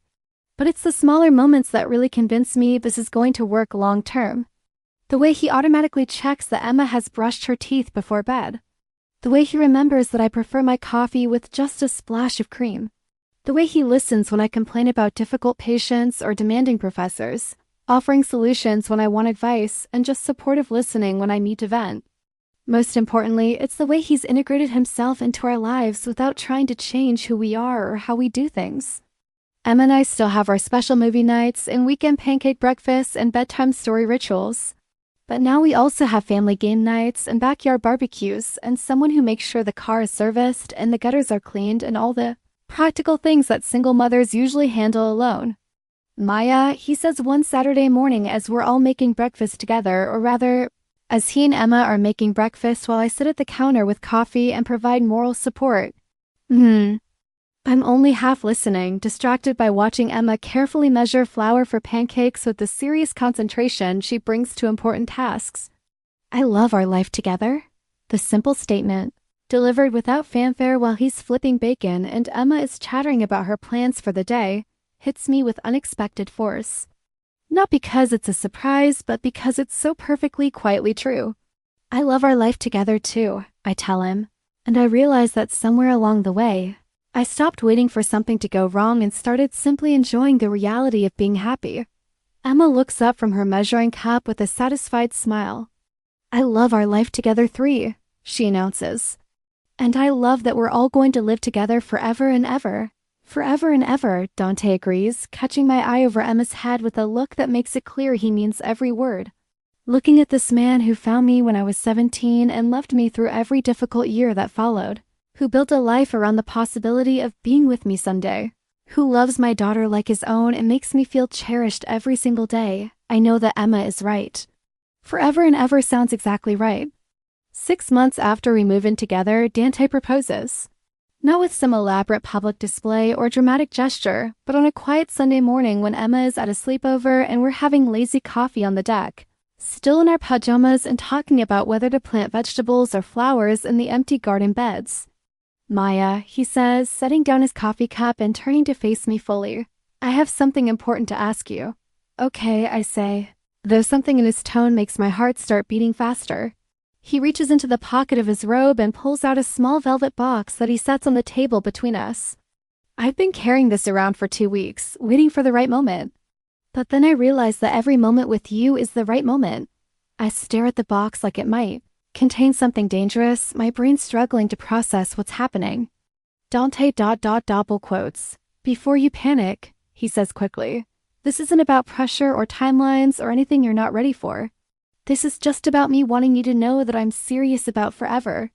But it's the smaller moments that really convince me this is going to work long term. The way he automatically checks that Emma has brushed her teeth before bed. The way he remembers that I prefer my coffee with just a splash of cream. The way he listens when I complain about difficult patients or demanding professors, offering solutions when I want advice and just supportive listening when I need to vent. Most importantly, it's the way he's integrated himself into our lives without trying to change who we are or how we do things. Emma and I still have our special movie nights and weekend pancake breakfasts and bedtime story rituals. But now we also have family game nights and backyard barbecues and someone who makes sure the car is serviced and the gutters are cleaned and all the practical things that single mothers usually handle alone. Maya, he says one Saturday morning as we're all making breakfast together, or rather, as he and Emma are making breakfast while I sit at the counter with coffee and provide moral support. I'm only half listening, distracted by watching Emma carefully measure flour for pancakes with the serious concentration she brings to important tasks. I love our life together. The simple statement, delivered without fanfare while he's flipping bacon and Emma is chattering about her plans for the day, hits me with unexpected force. Not because it's a surprise, but because it's so perfectly, quietly true. I love our life together too, I tell him, and I realize that somewhere along the way, I stopped waiting for something to go wrong and started simply enjoying the reality of being happy. Emma looks up from her measuring cup with a satisfied smile. I love our life together 3, she announces. And I love that we're all going to live together forever and ever. Forever and ever, Dante agrees, catching my eye over Emma's head with a look that makes it clear he means every word. Looking at this man who found me when I was 17 and loved me through every difficult year that followed, who built a life around the possibility of being with me someday, who loves my daughter like his own and makes me feel cherished every single day, I know that Emma is right. Forever and ever sounds exactly right. 6 months after we move in together, Dante proposes. Not with some elaborate public display or dramatic gesture, but on a quiet Sunday morning when Emma is at a sleepover and we're having lazy coffee on the deck, still in our pajamas and talking about whether to plant vegetables or flowers in the empty garden beds. Maya, he says, setting down his coffee cup and turning to face me fully. I have something important to ask you. Okay, I say, though something in his tone makes my heart start beating faster. He reaches into the pocket of his robe and pulls out a small velvet box that he sets on the table between us. I've been carrying this around for 2 weeks, waiting for the right moment. But then I realize that every moment with you is the right moment. I stare at the box like it might contain something dangerous, my brain struggling to process what's happening. Dante ... double quotes. Before you panic, he says quickly. This isn't about pressure or timelines or anything you're not ready for. This is just about me wanting you to know that I'm serious about forever.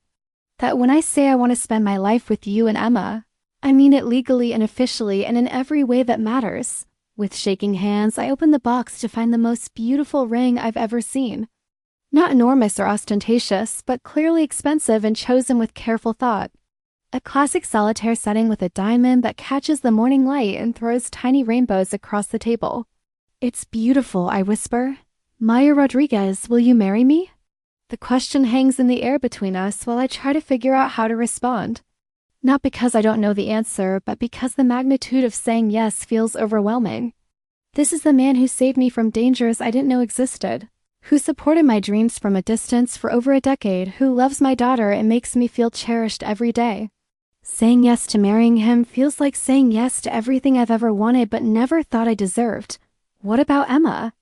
That when I say I want to spend my life with you and Emma, I mean it legally and officially and in every way that matters. With shaking hands, I open the box to find the most beautiful ring I've ever seen. Not enormous or ostentatious, but clearly expensive and chosen with careful thought. A classic solitaire setting with a diamond that catches the morning light and throws tiny rainbows across the table. It's beautiful, I whisper. Maya Rodriguez, will you marry me? The question hangs in the air between us while I try to figure out how to respond. Not because I don't know the answer, but because the magnitude of saying yes feels overwhelming. This is the man who saved me from dangers I didn't know existed, who supported my dreams from a distance for over a decade, who loves my daughter and makes me feel cherished every day. Saying yes to marrying him feels like saying yes to everything I've ever wanted but never thought I deserved. What about Emma?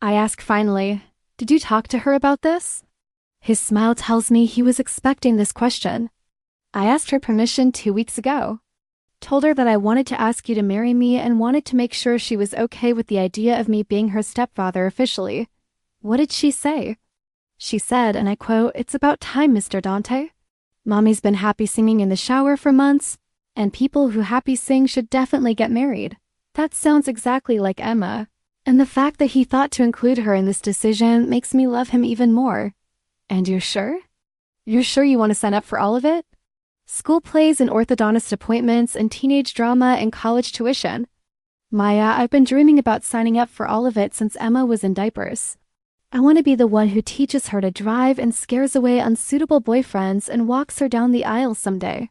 I ask finally, did you talk to her about this? His smile tells me he was expecting this question. I asked her permission 2 weeks ago. Told her that I wanted to ask you to marry me and wanted to make sure she was okay with the idea of me being her stepfather officially. What did she say? She said, and I quote, "It's about time, Mr. Dante. Mommy's been happy singing in the shower for months, and people who happy sing should definitely get married." That sounds exactly like Emma. And the fact that he thought to include her in this decision makes me love him even more. And you're sure? You're sure you want to sign up for all of it? School plays and orthodontist appointments and teenage drama and college tuition. Maya, I've been dreaming about signing up for all of it since Emma was in diapers. I want to be the one who teaches her to drive and scares away unsuitable boyfriends and walks her down the aisle someday.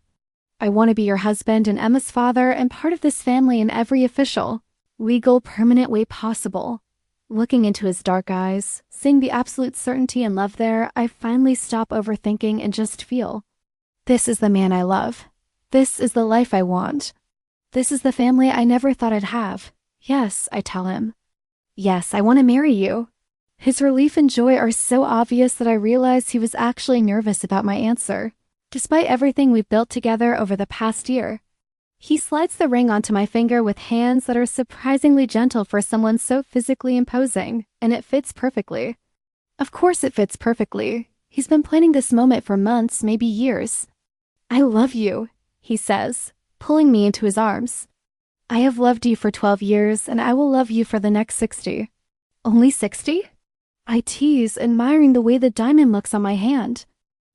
I want to be your husband and Emma's father and part of this family in every official, legal, permanent way possible. Looking into his dark eyes, seeing the absolute certainty and love there, I finally stop overthinking and just feel. This is the man I love. This is the life I want. This is the family I never thought I'd have. Yes, I tell him. Yes, I want to marry you. His relief and joy are so obvious that I realize he was actually nervous about my answer, despite everything we've built together over the past year. He slides the ring onto my finger with hands that are surprisingly gentle for someone so physically imposing, and it fits perfectly. Of course it fits perfectly. He's been planning this moment for months, maybe years. I love you, he says, pulling me into his arms. I have loved you for 12 years, and I will love you for the next 60. Only 60? I tease, admiring the way the diamond looks on my hand.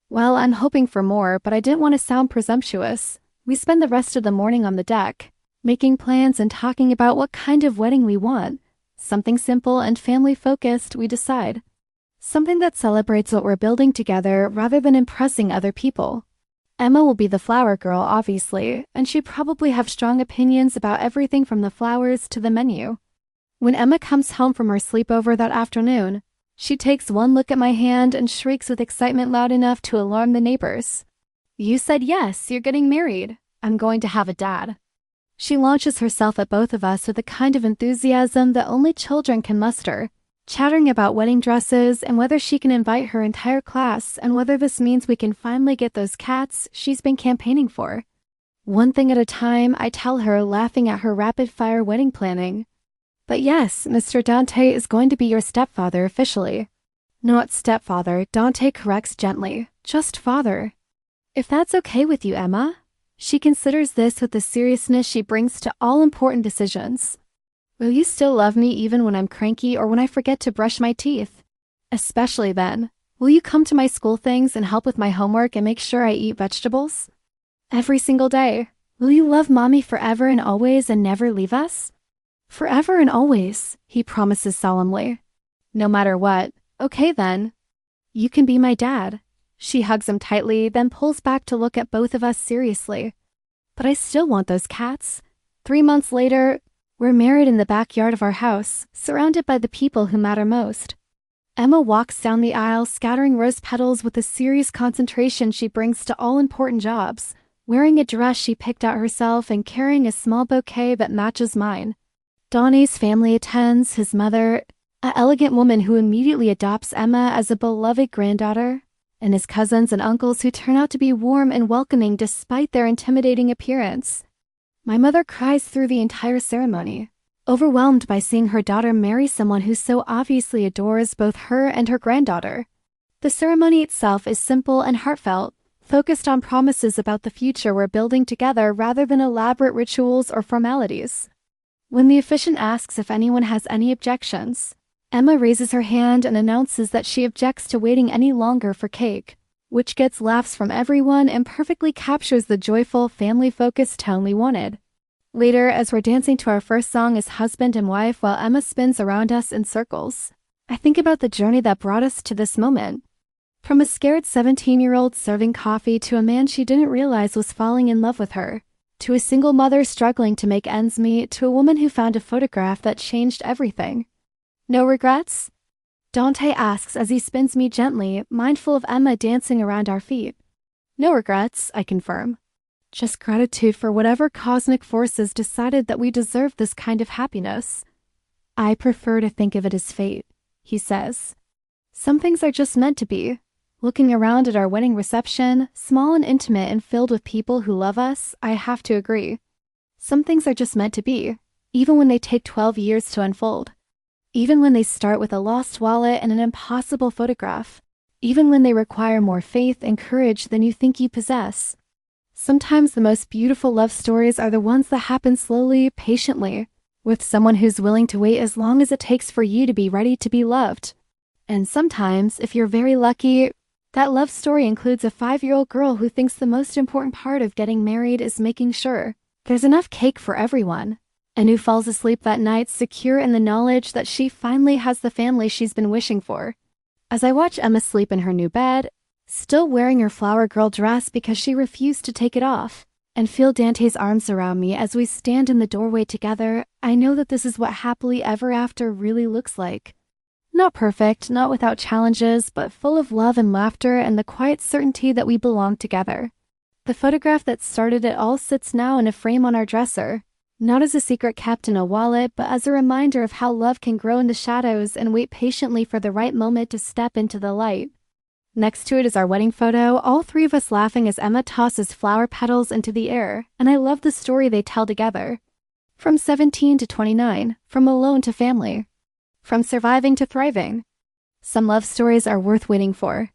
Well, I'm hoping for more, but I didn't want to sound presumptuous. We spend the rest of the morning on the deck, making plans and talking about what kind of wedding we want. Something simple and family-focused, we decide. Something that celebrates what we're building together rather than impressing other people. Emma will be the flower girl, obviously, and she'd probably have strong opinions about everything from the flowers to the menu. When Emma comes home from her sleepover that afternoon, she takes one look at my hand and shrieks with excitement loud enough to alarm the neighbors. "You said yes, you're getting married. I'm going to have a dad." She launches herself at both of us with a kind of enthusiasm that only children can muster, chattering about wedding dresses and whether she can invite her entire class and whether this means we can finally get those cats she's been campaigning for. One thing at a time, I tell her, laughing at her rapid-fire wedding planning. "But yes, Mr. Dante is going to be your stepfather officially." "Not stepfather," Dante corrects gently. "Just father." "If that's okay with you, Emma." She considers this with the seriousness she brings to all important decisions. "Will you still love me even when I'm cranky or when I forget to brush my teeth?" "Especially then. Will you come to my school things and help with my homework and make sure I eat vegetables?" "Every single day." "Will you love Mommy forever and always and never leave us?" "Forever and always," he promises solemnly. "No matter what. Okay then. You can be my dad." She hugs him tightly, then pulls back to look at both of us seriously. "But I still want those cats." 3 months later, we're married in the backyard of our house, surrounded by the people who matter most. Emma walks down the aisle, scattering rose petals with the serious concentration she brings to all important jobs, wearing a dress she picked out herself and carrying a small bouquet that matches mine. Donnie's family attends, his mother, an elegant woman who immediately adopts Emma as a beloved granddaughter, and his cousins and uncles who turn out to be warm and welcoming despite their intimidating appearance. My mother cries through the entire ceremony, overwhelmed by seeing her daughter marry someone who so obviously adores both her and her granddaughter. The ceremony itself is simple and heartfelt, focused on promises about the future we're building together rather than elaborate rituals or formalities. When the officiant asks if anyone has any objections, Emma raises her hand and announces that she objects to waiting any longer for cake, which gets laughs from everyone and perfectly captures the joyful, family-focused tone we wanted. Later, as we're dancing to our first song as husband and wife while Emma spins around us in circles, I think about the journey that brought us to this moment. From a scared 17-year-old serving coffee to a man she didn't realize was falling in love with her, to a single mother struggling to make ends meet, to a woman who found a photograph that changed everything. "No regrets?" Dante asks as he spins me gently, mindful of Emma dancing around our feet. "No regrets," I confirm. "Just gratitude for whatever cosmic forces decided that we deserve this kind of happiness." "I prefer to think of it as fate," he says. "Some things are just meant to be." Looking around at our wedding reception, small and intimate and filled with people who love us, I have to agree. Some things are just meant to be, even when they take 12 years to unfold. Even when they start with a lost wallet and an impossible photograph. Even when they require more faith and courage than you think you possess. Sometimes the most beautiful love stories are the ones that happen slowly, patiently, with someone who's willing to wait as long as it takes for you to be ready to be loved. And sometimes, if you're very lucky, that love story includes a 5-year-old girl who thinks the most important part of getting married is making sure there's enough cake for everyone, and who falls asleep that night secure in the knowledge that she finally has the family she's been wishing for. As I watch Emma sleep in her new bed, still wearing her flower girl dress because she refused to take it off, and feel Dante's arms around me as we stand in the doorway together, I know that this is what happily ever after really looks like. Not perfect, not without challenges, but full of love and laughter and the quiet certainty that we belong together. The photograph that started it all sits now in a frame on our dresser, not as a secret kept in a wallet, but as a reminder of how love can grow in the shadows and wait patiently for the right moment to step into the light. Next to it is our wedding photo, all 3 of us laughing as Emma tosses flower petals into the air, and I love the story they tell together. From 17 to 29, from alone to family. From surviving to thriving. Some love stories are worth waiting for.